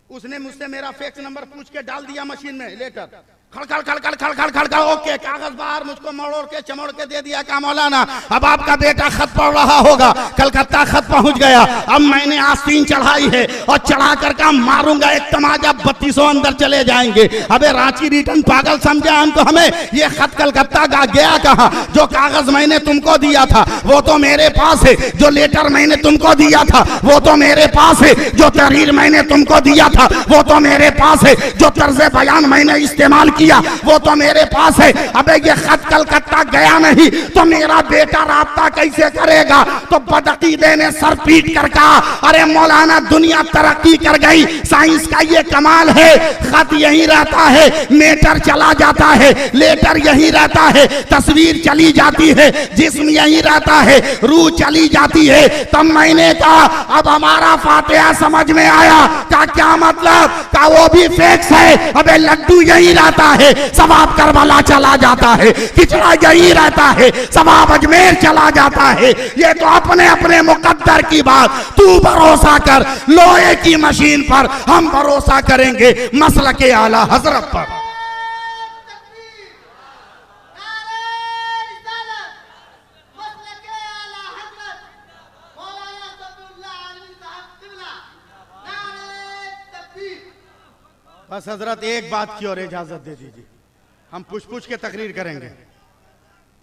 उसने मुझसे मेरा फैक्स नंबर पूछ के डाल दिया मशीन में, लेटर खड़खड़ खड़खड़ खड़खड़ खड़खड़, ओके, कागज बाहर, मुझको मोड़ के चमोड़ के दे दिया। का मौलाना अब आपका बेटा खत पढ़ रहा होगा, कलकत्ता खत पहुंच गया, अब मैंने आस्तीन चढ़ाई है और चढ़ा कर का मारूंगा एक तमाचा, 3200 अंदर चले जाएंगे। अबे रांची रिटर्न पागल समझा हमको, हमें ये खत कलकत्ता का गया कहाँ? जो कागज मैंने तुमको दिया था वो तो मेरे पास है, जो लेटर मैंने तुमको दिया था वो तो मेरे पास है, जो तहरीर मैंने तुमको दिया था वो तो मेरे पास है, जो तर्ज बयान मैंने इस्तेमाल किया वो तो मेरे पास है। अबे ये खत कलकत्ता गया नहीं तो मेरा बेटा राब्ता कैसे करेगा? तो बदअकीदे ने सर पीट कर कहा अरे मौलाना दुनिया तरक्की कर गई, साइंस का ये कमाल है, खत यही रहता है, मेटर चला जाता है, लेटर यही रहता है, तस्वीर चली जाती है, जिस्म यही रहता है, रूह चली जाती है। तब मैंने कहा अब हमारा फातिहा समझ में आया। का क्या मतलब? का वो भी फेक्स है। अबे लड्डू यही रहता है, सवाब करबला चला जाता है, खिचड़ा यही रहता है, सवाब अजमेर चला जाता है। ये तो अपने अपने मुकद्दर की बात, तू भरोसा कर लोहे की मशीन पर, हम भरोसा करेंगे मसलके आला हजरत पर। बस हजरत एक बात की और इजाजत दे दीजिए, हम पूछ के तकरीर करेंगे,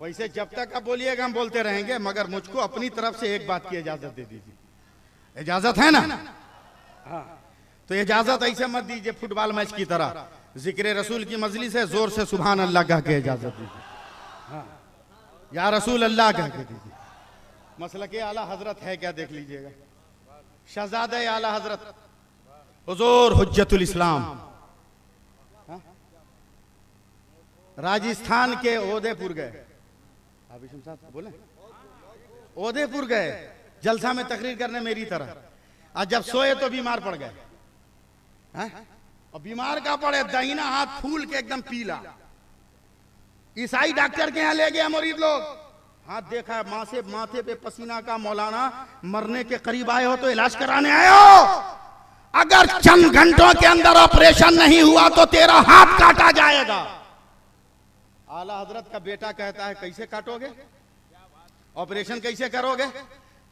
वैसे जब तक आप बोलिएगा हम बोलते रहेंगे, मगर मुझको अपनी तरफ से एक बात की इजाजत दे दीजिए। इजाजत है ना? हाँ, तो इजाजत ऐसे मत दीजिए फुटबॉल मैच की तरह, जिक्र रसूल की मजलिस है, जोर से सुभान अल्लाह कह के इजाजत दीजिए। हाँ, या रसूल अल्लाह कह के दीजिए। मसलके आला हजरत है क्या देख लीजिएगा, शहजादे आला हजरत हुजूर हुज्जतुल इस्लाम राजस्थान के उदयपुर गए, बोले उदयपुर गए जलसा में तकरीर करने मेरी तरह, और जब सोए तो बीमार पड़ गए। और बीमार का पड़े, दाहिना हाथ फूल के एकदम पीला, ईसाई डॉक्टर के यहाँ ले गया मुरीद लोग, हाथ देखा माथे पे पसीना का, मौलाना मरने के करीब आए हो तो इलाज कराने आए हो, अगर चंद घंटों के अंदर ऑपरेशन नहीं हुआ तो तेरा हाथ काटा जाएगा। आला हजरत का बेटा कहता है कैसे काटोगे, ऑपरेशन कैसे करोगे?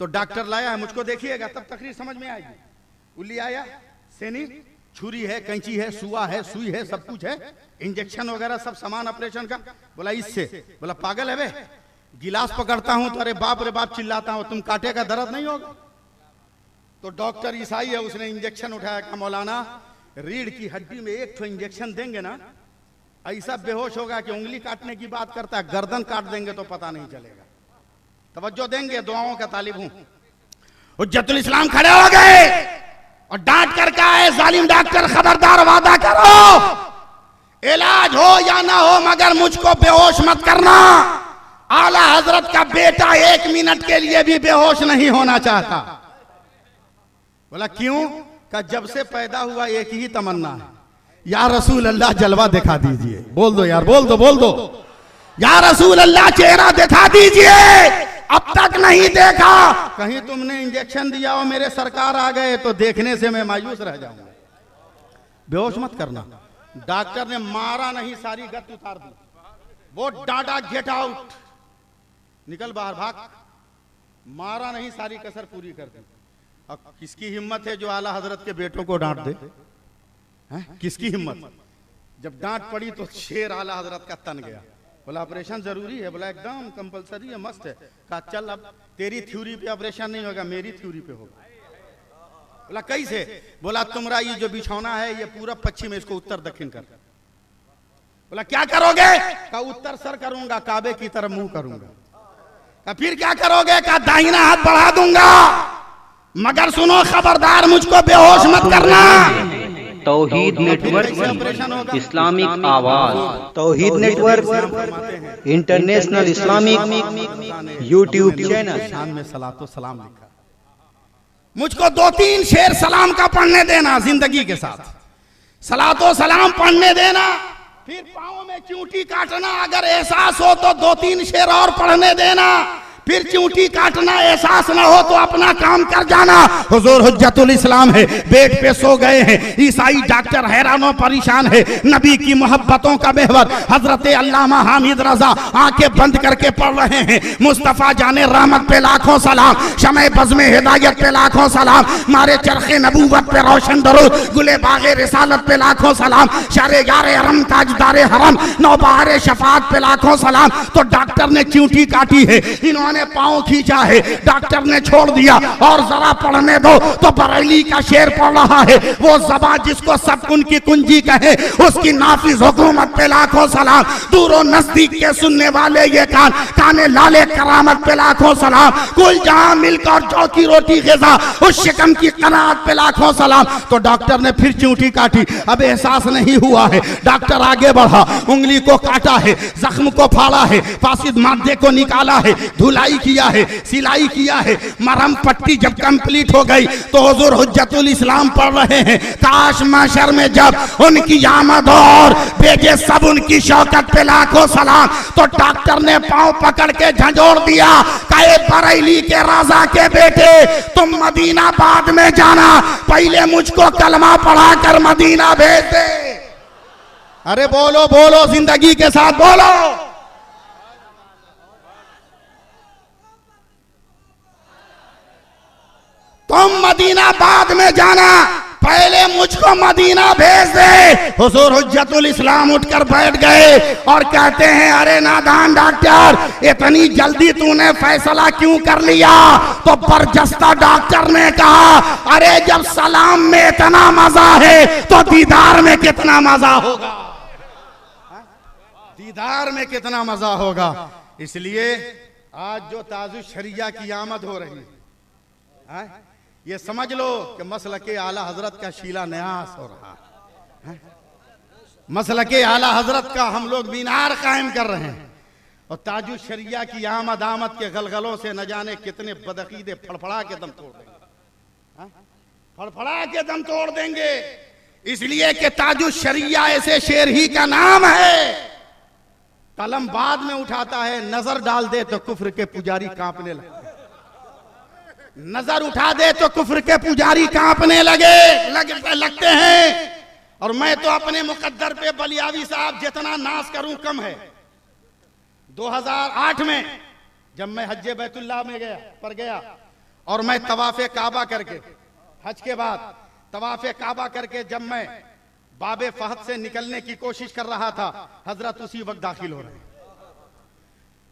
तो डॉक्टर लाया है, मुझको देखिएगा तब तकरीर समझ में आएगी। उल्ली आया, सेनी, छुरी है, कैंची है, सुआ है, सुई है, सब कुछ है, इंजेक्शन वगैरह सब सामान ऑपरेशन का। बोला इससे? बोला पागल है बे, गिलास पकड़ता हूं तो अरे बाप रे बाप चिल्लाता हूं, तुम काटे का दर्द नहीं होगा? तो डॉक्टर ईसाई है, उसने इंजेक्शन उठाया, कहा मौलाना रीढ़ की हड्डी में एक ठो इंजेक्शन देंगे ना, ऐसा बेहोश होगा कि उंगली काटने की बात करता है, गर्दन काट देंगे तो पता नहीं चलेगा। तवज्जो देंगे, दुआओं का तालिब हूं। हुज्जतुल इस्लाम खड़े हो गए और डांट कर कहा है जालिम डॉक्टर खबरदार, वादा करो इलाज हो या ना हो मगर मुझको बेहोश मत करना। आला हजरत का बेटा 1 मिनट के लिए भी बेहोश नहीं होना चाहता। बोला क्यों? का जब से पैदा हुआ एक ही तमन्ना है, या रसूल अल्लाह जलवा दिखा दीजिए। बोल दो यार, बोल दो, या रसूल अल्लाह चेहरा दिखा दीजिए, अब तक नहीं देखा। कहीं तुमने इंजेक्शन दिया और मेरे सरकार आ गए तो देखने से मैं मायूस रह जाऊंगा। बेहोश मत करना। डॉक्टर ने मारा नहीं, सारी गत उतार दी, वो डांटा गेट आउट, निकल बाहर भाग, मारा नहीं, सारी कसर पूरी कर दी। अब किसकी हिम्मत है जो आला हजरत के बेटों को डांट दे? किसकी हिम्मत? जब डांट पड़ी तो शेर आला हजरत का तन गया। बोला ऑपरेशन जरूरी है? बोला एकदम कंपलसरी है, मस्त है। कहा चल अब तेरी थ्योरी पे ऑपरेशन नहीं होगा, मेरी थ्योरी पे होगा। बोला कैसे? बोला तुम्हारा ये जो बिछौना है ये पूरा पश्चिम है, इसको उत्तर दक्षिण कर। बोला क्या करोगे? कहा उत्तर सर करूंगा, काबे की तरफ मुंह करूंगा। कहा फिर क्या करोगे? कहा दाहिना हाथ बढ़ा दूंगा, मगर सुनो खबरदार मुझको बेहोश मत करना। तौहीद network Islamic Awaz, Tauheed network international Islamic YouTube channel. शान में सलातो सलाम लिखा। मुझको 2-3 शेर सलाम का पढ़ने देना, जिंदगी के साथ सलातो सलाम पढ़ने देना, फिर पाँव में चूंटी काटना। अगर एहसास हो तो 2-3 शेर और पढ़ने देना, फिर चूंटी काटना एहसास ना हो तो अपना काम कर जाना। हुजूर हुज्जतुल इस्लाम है, बेड पे सो गए हैं, ईसाई डॉक्टर हैरानों परेशान है। नबी की मोहब्बतों का महवर हजरत अल्लामा हामिद रजा आंखें बंद करके पढ़ रहे हैं। मुस्तफा जाने रहमत पे लाखों सलाम, शमे बज़्म हिदायत पे लाखों सलाम, मारे चरखे नबूवत पे रोशन दरूद, गुले बागे रिसालत पे लाखों सलाम, शारे यारे हरम ताजदारे हरम, नौबहारे शफात पे लाखों सलाम। तो डॉक्टर ने चूंटी काटी है, इन्होंने पांव खींचा है, डॉक्टर ने छोड़ दिया और जरा पढ़ने दो। तो बरेली का शेर पढ़ रहा है, वो ज़बान जिसको सब कुन की कुंजी कहे, उसकी नाफिज हुकूमत पे लाखों सलाम। दूरों नजदीक के सुनने वाले ये कान, काने लाले करामत पे लाखों सलाम। कुल जहां मिलकर जौ की रोटी ग़िज़ा, उस शिकम की कनात पे लाखों सलाम। तो डॉक्टर ने फिर चूंटी काटी, अब एहसास नहीं हुआ है। डॉक्टर आगे बढ़ा, उंगली को काटा है, जख्म को फाड़ा है, फासिद मादे को निकाला है, धुलाई किया है, सिलाई किया है। मरहम पट्टी जब कंप्लीट हो गई तो हुजूर हुज्जतुल इस्लाम पढ़ रहे हैं, काश महशर में जब उनकी आमद और भेजे सब उनकी शौकत पे लाखों सलाम। तो डॉक्टर ने पांव पकड़ के झंझोड़ दिया, कहे बरेली के राजा के बेटे, तुम मदीना बाद में जाना, पहले मुझको कलमा पढ़ा कर मदीना भेज दे। अरे बोलो बोलो, जिंदगी के साथ बोलो। तुम मदीना बाद में जाना, पहले मुझको मदीना भेज दे। हुजूर हुज्जतुल इस्लाम उठकर बैठ गए और कहते हैं, अरे नादान डॉक्टर, इतनी जल्दी तूने फैसला क्यों कर लिया? तो बरजस्ता डॉक्टर ने कहा, अरे जब सलाम में इतना मजा है तो दीदार में कितना मजा होगा। दीदार में कितना मजा होगा। इसलिए आज जो ताजुश शरिया की आमद हो रही है, ये समझ लो कि मसलके आला हजरत का शिलान्यास हो रहा है। मसलके आला हजरत का हम लोग मीनार कायम कर रहे हैं। और ताजुश शरिया की आमद के गलगलों से न जाने कितने बदअकीदे फड़फड़ा के दम तोड़ देंगे, फड़फड़ा के दम तोड़ देंगे। इसलिए कि ताजुश शरिया ऐसे शेर ही का नाम है। कलम बाद में उठाता है, नजर डाल दे तो कुफ्र के पुजारी कांपने लगते, नजर उठा दे तो कुफ्र के पुजारी कांपने लगते हैं। और मैं तो अपने मुकद्दर पे बलियावी साहब जितना नाश करूं कम है। 2008 में जब मैं हज्जे बैतुल्लाह में गया और मैं तवाफ़े काबा करके, हज के बाद तवाफ़े काबा करके जब मैं बाबे फहद से निकलने की कोशिश कर रहा था, हजरत उसी वक्त दाखिल हो रहे हैं।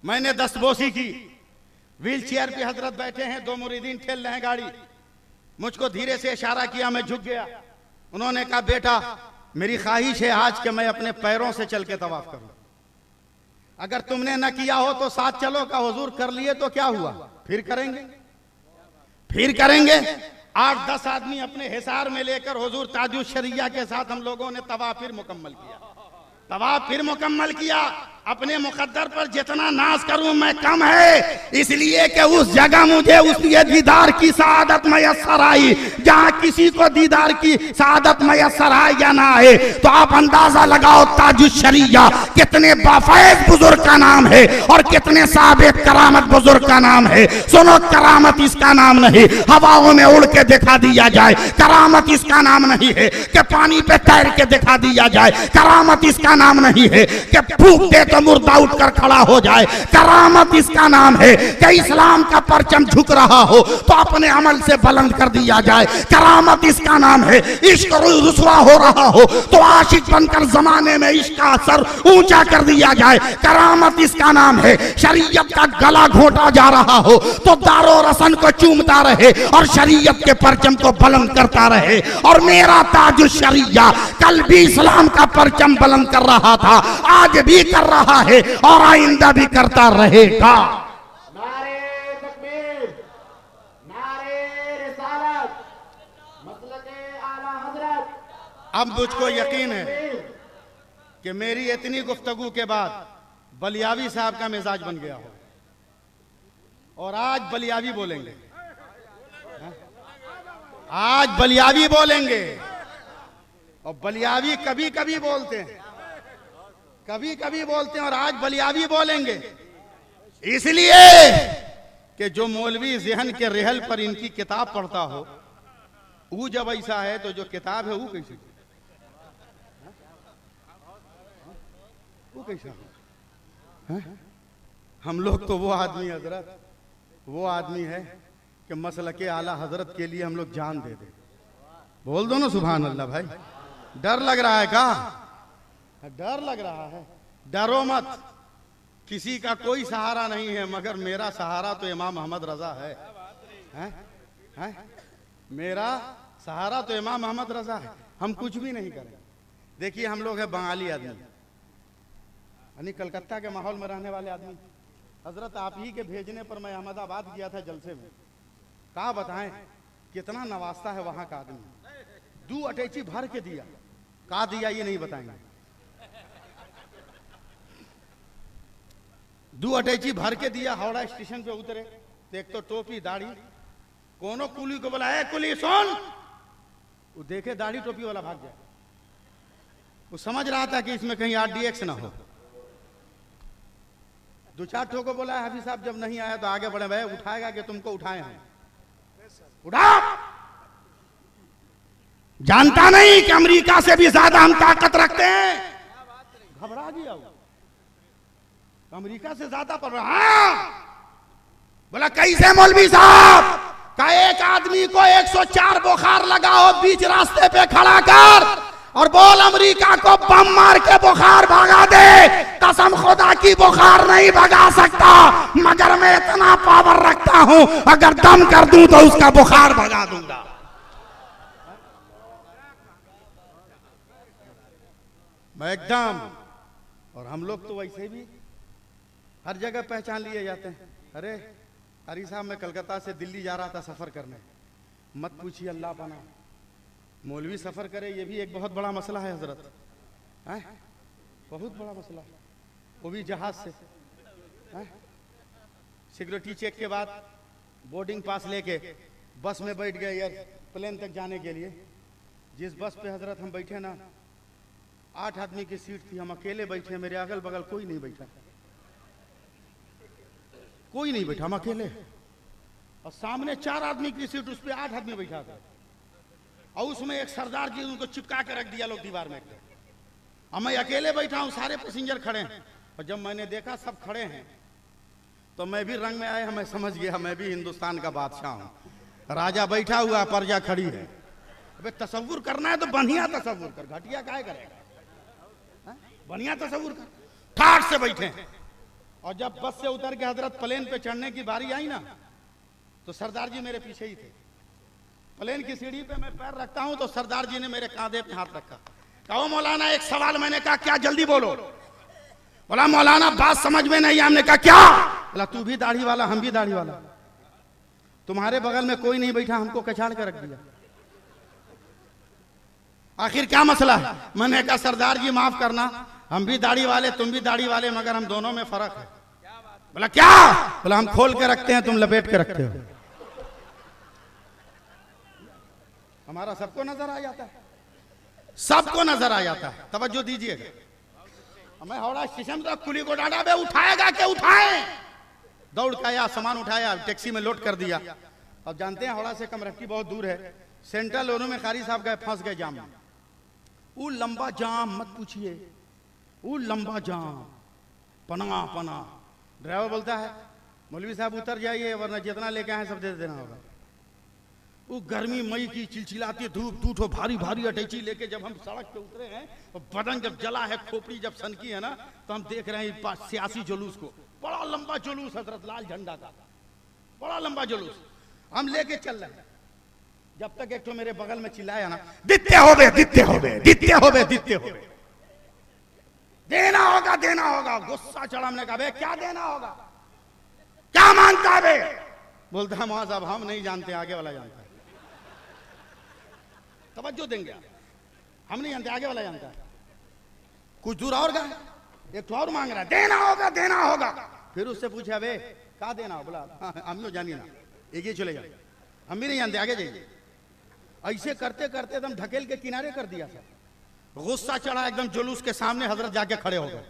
मैंने दस्तबोसी की, व्हील चेयर पे हजरत बैठे हैं, 2 मुरीदीन ठेल रहे हैं गाड़ी। मुझको धीरे से इशारा किया, मैं झुक गया। उन्होंने कहा, बेटा मेरी ख्वाहिश है आज कि मैं अपने पैरों से चल के तवाफ करूं, अगर तुमने न किया हो तो साथ चलो। का हुजूर कर लिए तो क्या हुआ, फिर करेंगे। 8-10 आदमी अपने हिसार में लेकर हुजूर ताजुश शरिया के साथ हम लोगों ने तवाफ फिर मुकम्मल किया। अपने मुकद्दर पर जितना नाज करूं मैं कम है, इसलिए कि उस जगह मुझे उसके दीदार की सादत मैसर आई जहां किसी को दीदार की सादत मैसर आए या ना आए। तो आप अंदाजा लगाओ ताजुश शरिया कितने बाफैज बुजुर्ग का नाम है और कितने साबित करामत बुजुर्ग का नाम है। सुनो, करामत इसका नाम नहीं हवाओं में उड़ के दिखा दिया जाए, करामत इसका नाम नहीं है कि पानी पे तैर के दिखा दिया जाए, करामत इसका नाम नहीं है कि फूक दे तो तो मुर्दा उठकर खड़ा हो जाए। करामत इसका नाम है कि इस्लाम का परचम झुक रहा हो तो अपने अमल से बुलंद कर दिया जाए। करामत इसका नाम है इश्क रुसवा हो रहा हो तो आशिक बनकर जमाने में इश्क का असर ऊंचा कर दिया जाए। करामत इसका नाम है शरीयत का गला घोटा जा रहा हो तो दारो रसन को चूमता रहे और शरीयत के परचम को बुलंद करता रहे। और मेरा ताज शरिया कल भी इस्लाम का परचम बुलंद कर रहा था, आज भी कर रहा है और आइंदा भी करता रहेगा। नारे तकबीर, नारे रिसालत, मसलके आला हजरत। अब मुझको यकीन है कि मेरी इतनी गुफ्तगू के बाद बलियावी साहब का मिजाज बन गया हो और आज बलियावी बोलेंगे, आज बलियावी बोलेंगे। और बलियावी कभी कभी बोलते हैं, कभी कभी बोलते हैं और आज बलियावी बोलेंगे। इसलिए कि जो मौलवी ज़हन के रेहल पर इनकी किताब पढ़ता हो वो जब ऐसा है तो जो किताब है वो कैसे है? हम लोग तो वो आदमी हजरत, वो आदमी है कि मसलके आला हजरत के लिए हम लोग जान दे दे। बोल दो ना सुभान अल्लाह भाई। डर लग रहा है का? डर लग रहा है? डरो मत, किसी का कोई सहारा नहीं है मगर मेरा सहारा तो इमाम मोहम्मद रजा है, है? मेरा सहारा तो इमाम मोहम्मद रजा है। हम कुछ भी नहीं करें। देखिए हम लोग है बंगाली आदमी, यानी कलकत्ता के माहौल में रहने वाले आदमी। हजरत आप ही के भेजने पर मैं अहमदाबाद गया था जलसे में, कहा बताएं कितना नवास्ता है वहां का आदमी। 2 अटैची भर के दिया, कहा दिया ये नहीं बताएंगे। 2 अटैची भर के दिया। हावड़ा स्टेशन पे उतरे तो एक तो टोपी दाढ़ी, कोनो कुली को बोला है कुली सुन, वो देखे दाढ़ी टोपी वाला भाग जाए। वो समझ रहा था कि इसमें कहीं RDX ना हो। 2-4 ठो को बोला है हाफिज साहब जब नहीं आया तो आगे बढ़े, भाई उठाएगा कि तुमको उठाए हैं, उठा। जानता नहीं कि अमेरिका से भी ज्यादा हम ताकत रखते हैं। घबरा गया वो, अमेरिका से ज्यादा पड़ रहा। हाँ बोला कैसे मौलवी साहब का एक आदमी को 104 बुखार लगा हो बीच रास्ते पे खड़ा कर और बोल अमेरिका को बम मार के बुखार भगा दे। कसम खुदा की बुखार नहीं भगा सकता मगर मैं इतना पावर रखता हूं, अगर दम कर दूं तो उसका बुखार भगा दूंगा। मैं एकदम। और हम लोग तो वैसे भी हर जगह पहचान लिए जाते हैं। अरे अरी साहब मैं कलकत्ता से दिल्ली जा रहा था सफर करने, मत पूछिए अल्लाह पना। मौलवी सफर करे ये भी एक बहुत बड़ा मसला है हजरत, है? बहुत बड़ा मसला, वो भी जहाज से। सिक्योरिटी चेक के बाद बोर्डिंग पास लेके बस में बैठ गए यार प्लेन तक जाने के लिए। जिस बस पे हजरत हम बैठे ना 8 आदमी की सीट थी, हम अकेले बैठे, मेरे अगल बगल कोई नहीं बैठा, कोई नहीं बैठा, हम अकेले। और सामने 4 आदमी की सीट, उस पर 8 आदमी बैठा था और उसमें एक सरदार जी उनको चिपका के रख दिया लोग दीवार में। और मैं अकेले बैठा हूँ, सारे पैसेंजर खड़े हैं। और जब मैंने देखा सब खड़े हैं तो मैं भी रंग में आया, मैं समझ गया मैं भी हिंदुस्तान का बादशाह हूँ। राजा बैठा हुआ, प्रजा खड़ी है। अबे तसव्वुर करना है तो बढ़िया तसव्वुर कर, घटिया काहे करेगा, बढ़िया तसव्वुर कर। ठाठ से बैठे हैं। और जब बस से उतर के हजरत प्लेन पे चढ़ने की बारी आई ना तो सरदार जी मेरे पीछे ही थे। प्लेन की सीढ़ी पे मैं पैर रखता हूं तो सरदार जी ने मेरे कांधे पे हाथ रखा, कहो मौलाना एक सवाल। मैंने कहा क्या, जल्दी बोलो। बोला मौलाना बात समझ में नहीं। हमने कहा क्या? बोला तू भी दाढ़ी वाला, हम भी दाढ़ी वाला, तुम्हारे बगल में कोई नहीं बैठा, हमको कचाड़ के रख दिया, आखिर क्या मसला है? मैंने कहा सरदार जी माफ करना, हम भी दाढ़ी वाले तुम भी दाढ़ी वाले, मगर हम दोनों में फर्क है। बोला क्या? बोला हम खोल के रखते हैं, तुम लपेट के रखते हो। हमारा सबको नजर आ जाता है, सबको नजर आ जाता है। तवज्जो दीजिएगा। मैं हावड़ा स्टेशन तक कुली को डांटा, बे उठाएगा क्या? उठाए। दौड़ के आया, सामान उठाया, टैक्सी में लोड कर दिया। अब जानते हैं हावड़ा से कमरट्टी बहुत दूर है। सेंट्रल लोनो में कारी साहब गए, फंस गए जाम में। वो लंबा जाम मत पूछिए, वो लंबा जाम। पना पना। ड्राइवर बोलता है मौलवी साहब उतर जाइए वरना जितना लेके आए सब दे देना होगा। वो गर्मी मई की चिलचिलाती धूप टूटो भारी भारी अटैची लेके जब हम सड़क पे उतरे हैं और बदन जब जला है, खोपड़ी जब सनकी है ना, तो हम देख रहे हैं सियासी जुलूस को। बड़ा लंबा जुलूस हजरत लाल झंडा का, बड़ा लंबा जुलूस हम लेके चल रहे हैं। जब तक एक तो मेरे बगल में चिल्लाया ना, दित्ते होबे दित्ते होबे दित्ते होबे दित्ते होबे, देना होगा देना होगा। गुस्सा चढ़ा। हमने कहा बे क्या देना होगा, क्या मांगता है बे? बोलता है मौलाना साहब हम नहीं जानते, आगे वाला जानता है। तवज्जो देंगे आप, हम नहीं जानते, आगे वाला जानता है। कुछ दूर और गए, एक तो और मांग रहा है देना होगा देना होगा। फिर उससे पूछा बे क्या देना हो? बोला हम लोग जानिए ना, एक ही चले जाए, हम भी नहीं जानते, आगे जाइए। ऐसे करते करते एकदम ढकेल के किनारे कर दिया था। गुस्सा चढ़ा एकदम जुलूस के सामने हजरत जाके खड़े हो गए।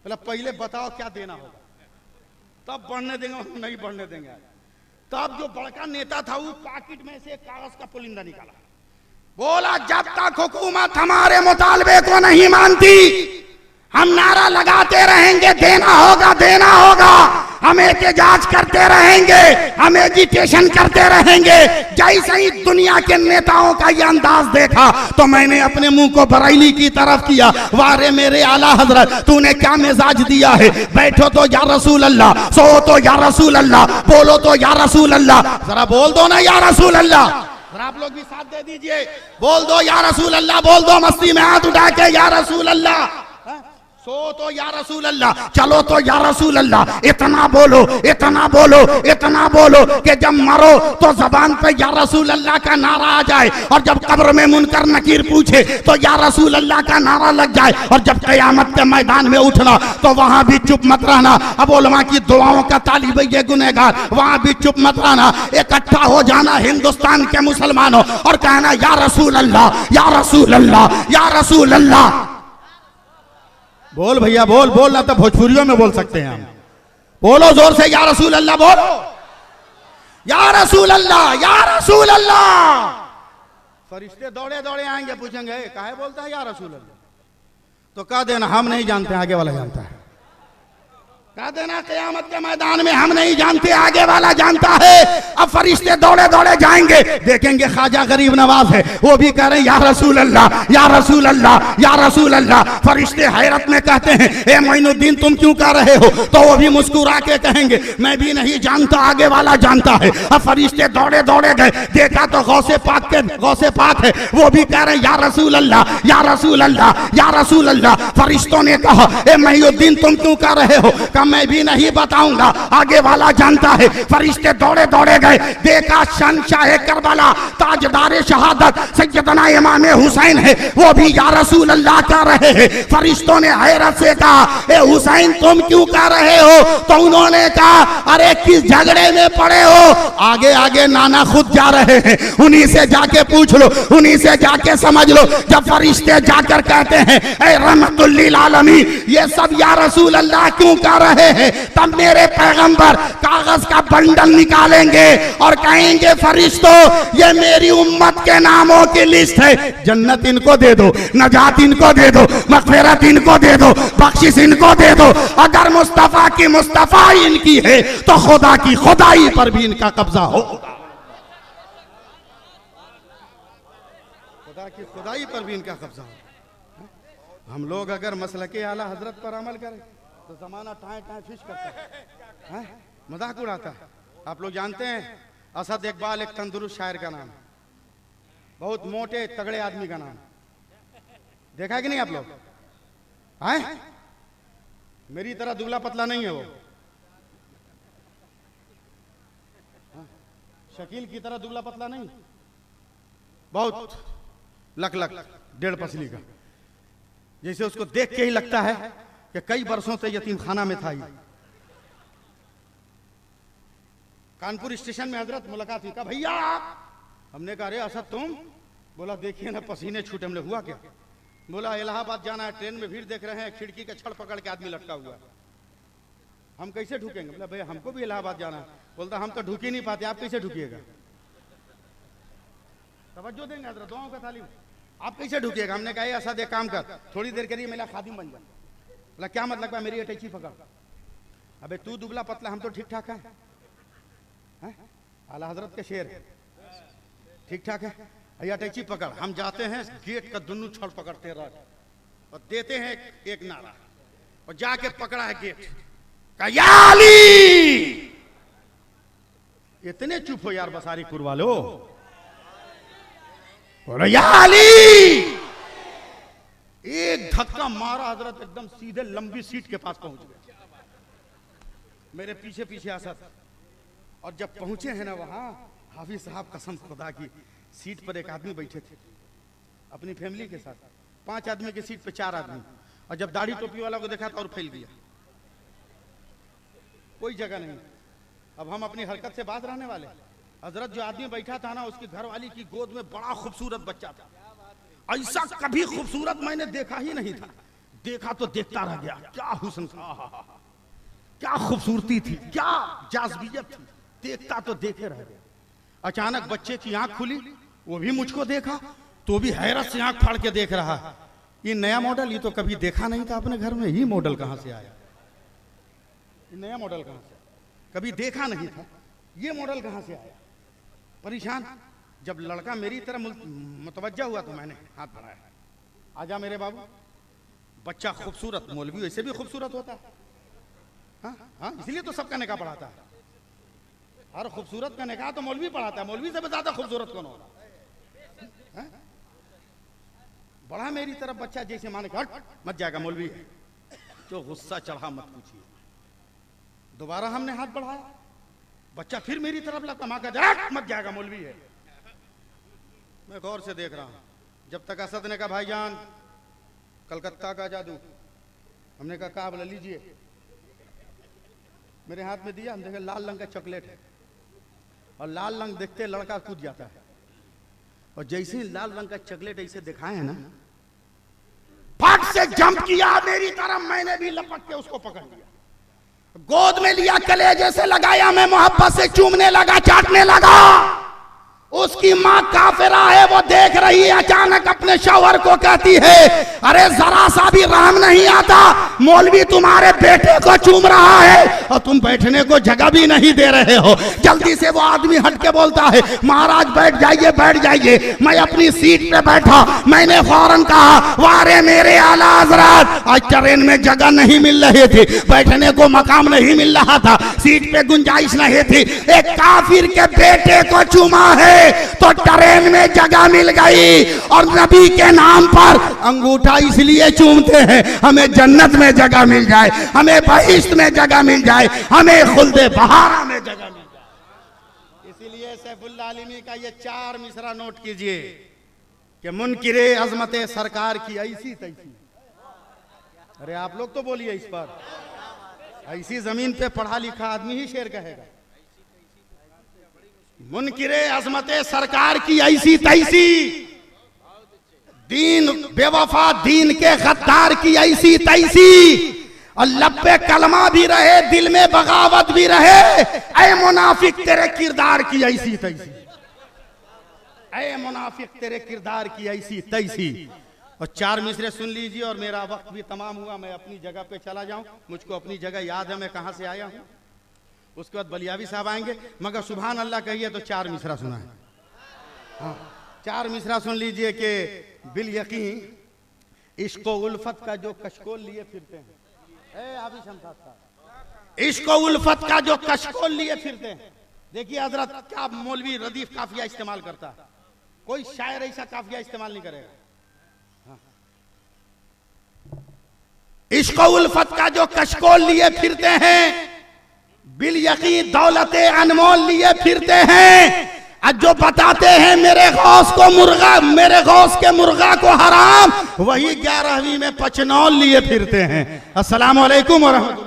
बोला पहले बताओ क्या देना होगा, तब बढ़ने देंगे, नहीं बढ़ने देंगे। तब जो बड़का नेता था वो पॉकेट में से कागज का पुलिंदा निकाला, बोला जब तक हुकूमत हमारे मुतालबे को नहीं मानती हम नारा लगाते रहेंगे, देना होगा देना होगा। हम एहतजाज करते रहेंगे, हम एजिटेशन करते रहेंगे। जैसे ही दुनिया के नेताओं का ये अंदाज देखा तो मैंने अपने मुंह को बरेली की तरफ किया। वारे मेरे आला हजरत, तूने क्या मिजाज दिया है? बैठो तो या रसूल अल्लाह, सो तो या रसूल अल्लाह, बोलो तो या रसूल अल्लाह। जरा बोल दो ना या रसूल अल्लाह। जरा आप लोग भी साथ दे दीजिए, बोल दो या रसूल अल्लाह, बोल दो मस्ती में हाथ उठा के या रसूल अल्लाह। सो तो या रसूल अल्लाह, चलो तो या रसूल अल्लाह। इतना बोलो इतना बोलो इतना बोलो कि जब मरो तो जबान पे या रसूल अल्लाह का नारा आ जाए, और जब कब्र में मुनकर नकीर पूछे तो या रसूल अल्लाह का नारा लग जाए, और जब कयामत के मैदान में उठना तो वहां भी चुप मत रहना। अब उलमा की दुआओं का तालिब ये गुनहगार, वहां भी चुप मत रहना। इकट्ठा हो जाना हिंदुस्तान के मुसलमानों और कहना या रसूल अल्लाह या रसूल अल्लाह या रसूल अल्लाह। बोल भैया बोल, बोल ना तो भोजपुरियों में बोल सकते हैं हम। बोलो जोर से या रसूल अल्लाह, बोलो या रसूल अल्लाह या रसूल अल्लाह। फरिश्ते दौड़े दौड़े आएंगे, पूछेंगे काहे बोलता है या रसूल अल्लाह? तो कह देना हम नहीं जानते, आगे वाला जानता है। कह देना क़यामत के मैदान में हम नहीं जानते, आगे वाला जानता है। अब फरिश्ते दौड़े दौड़े जाएंगे, देखेंगे ख्वाजा गरीब नवाज है, वो भी कह रहे हैं या रसूल अल्लाह या रसूल अल्लाह या रसूल अल्लाह। फरिश्ते हैरत में कहते हैं ए मोइनुद्दीन तुम क्यों कह रहे हो? तो वो भी मुस्कुरा के कहेंगे मैं भी नहीं जानता, आगे वाला जानता है। अब फरिश्ते दौड़े दौड़े गए, देखा तो गौसे पाक है, वो भी कह रहे हैं या रसूल अल्लाह या रसूल अल्लाह या रसूल अल्लाह। फरिश्तों ने कहा ए मोइनुद्दीन तुम क्यों कह रहे हो? मैं भी नहीं बताऊंगा, आगे वाला जानता है। फरिश्ते दौड़े दौड़े गए, देखा शहंशाह करबला ताजदार शहादत सैयदना इमाम हुसैन है, वो भी या रसूल अल्लाह कह रहे हैं। फरिश्तों ने हैरत से कहा ए हुसैन तुम क्यों कह रहे हो? तो उन्होंने कहा अरे किस झगड़े में पड़े हो? आगे आगे नाना खुद जा रहे हैं, उन्हीं से जाके पूछ लो, उन्हीं से जाके समझ लो। जब फरिश्ते जाकर कहते हैं ए रहमतुल लिल आलमीन ये सब या रसूल अल्लाह क्यों कह रहे हैं, तब मेरे पैगंबर कागज का बंडल निकालेंगे और कहेंगे फरिश्तों ये मेरी उम्मत के नामों की लिस्ट है, जन्नत इनको दे दो, नजात इनको दे दो, मगफिरत इनको दे दो, बख्शिश इनको दे दो। अगर मुस्तफा की मुस्तफाई इनकी है तो खुदा की खुदाई पर भी इनका कब्जा होगा, खुदा की खुदाई पर भी इनका कब्जा होगा। हम लोग अगर मसलके आला हजरत पर अमल करें तो जमाना टाए टाए फिश करता है, मजाक उड़ाता है। आप लोग जानते हैं असद इकबाल एक तंदुरुस्त शायर का नाम, बहुत मोटे तगड़े आदमी का नाम, देखा कि नहीं आप लोग? हैं? मेरी तरह दुबला पतला नहीं है वो, शकील की तरह दुबला पतला नहीं, बहुत लक डेढ़ पसली का, जैसे उसको देख के ही लगता है कि कई बरसों से यतीम खाना में था। कानपुर स्टेशन में हजरत मुलाकात हुई, कहा भैया आप? हमने कहा अरे असद तुम? बोला देखिए ना पसीने छूटे। हमने हुआ क्या? बोला इलाहाबाद जाना है, ट्रेन में भीड़ देख रहे हैं, खिड़की के छड़ पकड़ के आदमी लटका हुआ है, हम कैसे ढूकेंगे? बोला भैया हमको भी इलाहाबाद जाना है। बोलता हम तो ढूक ही नहीं पाते, आप कैसे ढूकिएगा? तवज्जो देंगे हजरत, दुआओं का तालीम, आप कैसे ढूकिएगा? हमने कहा असद एक काम कर, थोड़ी देर के लिए मेरा खादिम बन जा, बोला क्या मतलब है मेरी अटैची पकड़? अबे तू दुबला पतला, हम तो ठीक ठाक है। आला हजरत के शेर ठीक ठाक है। या अटैची पकड़, हम जाते हैं गेट का दुनू छड़ पकड़ते रह और देते हैं एक नारा और जाके पकड़ा है गेट का, या अली। इतने चुप हो यार बसारीपुर वालों, बोलो या अली। एक धक्का मारा, हजरत एकदम सीधे लंबी सीट के पास पहुंच गए। मेरे पीछे पीछे आसा था और जब पहुंचे हैं ना वहां, हाफिज साहब कसम खुदा की, सीट पर एक आदमी बैठे थे अपनी फैमिली के साथ, 5 आदमी की सीट पे 4 आदमी, और जब दाढ़ी टोपी वाला को देखा तो और फैल गया, कोई जगह नहीं। अब हम अपनी हरकत से बात रहने वाले। हजरत जो आदमी बैठा था ना, उसकी घरवाली की गोद में बड़ा खूबसूरत बच्चा था। ऐसा कभी खूबसूरत मैंने देखा ही नहीं था। देखा तो देखता रह गया, क्या हुस्न था, क्या खूबसूरती थी, क्या जाज़बियत थी, देखता तो देखे रह गया। अचानक बच्चे की आंख खुली, वो भी मुझको देखा तो भी हैरत से आंख फाड़ के देख रहा है। ये नया मॉडल, ये तो कभी देखा नहीं था अपने घर में, ये मॉडल कहां से आया? ये नया मॉडल कहां से? कभी देखा नहीं था, ये मॉडल कहां से आया? परेशान। जब लड़का मेरी तरफ मुतवज्जा हुआ तो मैंने हाथ बढ़ाया, आजा मेरे बाबू। बच्चा खूबसूरत, मौलवी वैसे भी खूबसूरत होता है। हाँ हाँ, इसलिए तो सबका निकाह पढ़ाता है। हर खूबसूरत का निकाह तो मौलवी पढ़ाता है, मौलवी से भी ज्यादा खूबसूरत कौन होगा? बड़ा मेरी तरफ बच्चा जैसे माने हट मत जाएगा मौलवी है, जो गुस्सा चढ़ा मत पूछिए। दोबारा हमने हाथ बढ़ाया, बच्चा फिर मेरी तरफ लगता, माँ का मत जाएगा मौलवी है। मैं गौर से देख रहा हूं, जब तक असद ने कहा भाईजान कलकत्ता का जादू, हमने कहा काबल लीजिए, मेरे हाथ में दिया, हम देखे लाल रंग का चॉकलेट है और लाल रंग देखते लड़का कूद जाता है, और जैसे ही लाल रंग का चॉकलेट ऐसे दिखाए है ना, फट से जंप किया मेरी तरफ, मैंने भी लपक के उसको पकड़ लिया, गोद में लिया, कलेजे से लगाया, मैं मोहब्बत से चूमने लगा, चाटने लगा। उसकी माँ काफिरा है, वो देख रही है, अचानक अपने शौहर को कहती है, अरे जरा सा भी रहम नहीं आता, मौलवी तुम्हारे बेटे को चूम रहा है और तुम बैठने को जगह भी नहीं दे रहे हो। जल्दी से वो आदमी हट के बोलता है, महाराज बैठ जाइए बैठ जाइए। मैं अपनी सीट पे बैठा, मैंने फौरन कहा, वारे मेरे आला हजरत, आज ट्रेन में जगह नहीं मिल रही थी, बैठने को मकाम नहीं मिल रहा था, सीट पे गुंजाइश नहीं थी, एक काफिर के बेटे को चूमा है तो ट्रेन में जगह मिल गई। और नबी के नाम पर अंगूठा इसलिए चूमते हैं, हमें जन्नत में जगह मिल जाए, हमें बहिश्त में जगह मिल जाए, हमें खुल्दे बहारा में जगह मिल जाए। इसलिए सैफुल्लाह आलिमी का ये 4 मिसरा नोट कीजिए कि मुनकिरे अजमते सरकार की ऐसी तैसी। अरे आप लोग तो बोलिए इस पर, ऐसी जमीन पे पढ़ा लिखा आदमी ही शेर कहेगा। मुनकिरे अजमते सरकार की ऐसी तैसी, दीन बेवफा दीन के गद्दार की ऐसी तैसी, और लब पे कलमा भी रहे, दिल में बगावत भी रहे, ऐ मुनाफिक तेरे किरदार की ऐसी तैसी, ऐ मुनाफिक तेरे किरदार की ऐसी तैसी। और 4 मिसरे सुन लीजिए और मेरा वक्त भी तमाम हुआ, मैं अपनी जगह पे चला जाऊं। मुझको अपनी जगह याद है, मैं कहां से आया हूं। उसके बाद बलियावी साहब आएंगे, मगर सुभान अल्लाह कहिए तो 4 मिसरा सुना है। हाँ, 4 मिसरा सुन लीजिए कि बिल यकीन इश्क उल्फत का जो कशकोल लिए फिरते हैं, इश्क उल्फत का जो कशकोल लिए फिरते हैं। देखिए हजरत क्या मौलवी रदीफ काफिया इस्तेमाल करता है, कोई शायर ऐसा काफिया इस्तेमाल नहीं करेगा। इश्क उल्फत का जो कशकोल लिए फिरते हैं, बिल यकीन दौलते अनमोल लिए फिरते हैं, आज जो बताते हैं मेरे गौस को मुर्गा, मेरे गौस के मुर्गा को हराम, वही 11वीं में 5 लिए फिरते हैं। अस्सलाम वालेकुम व रहमतुल्लाह।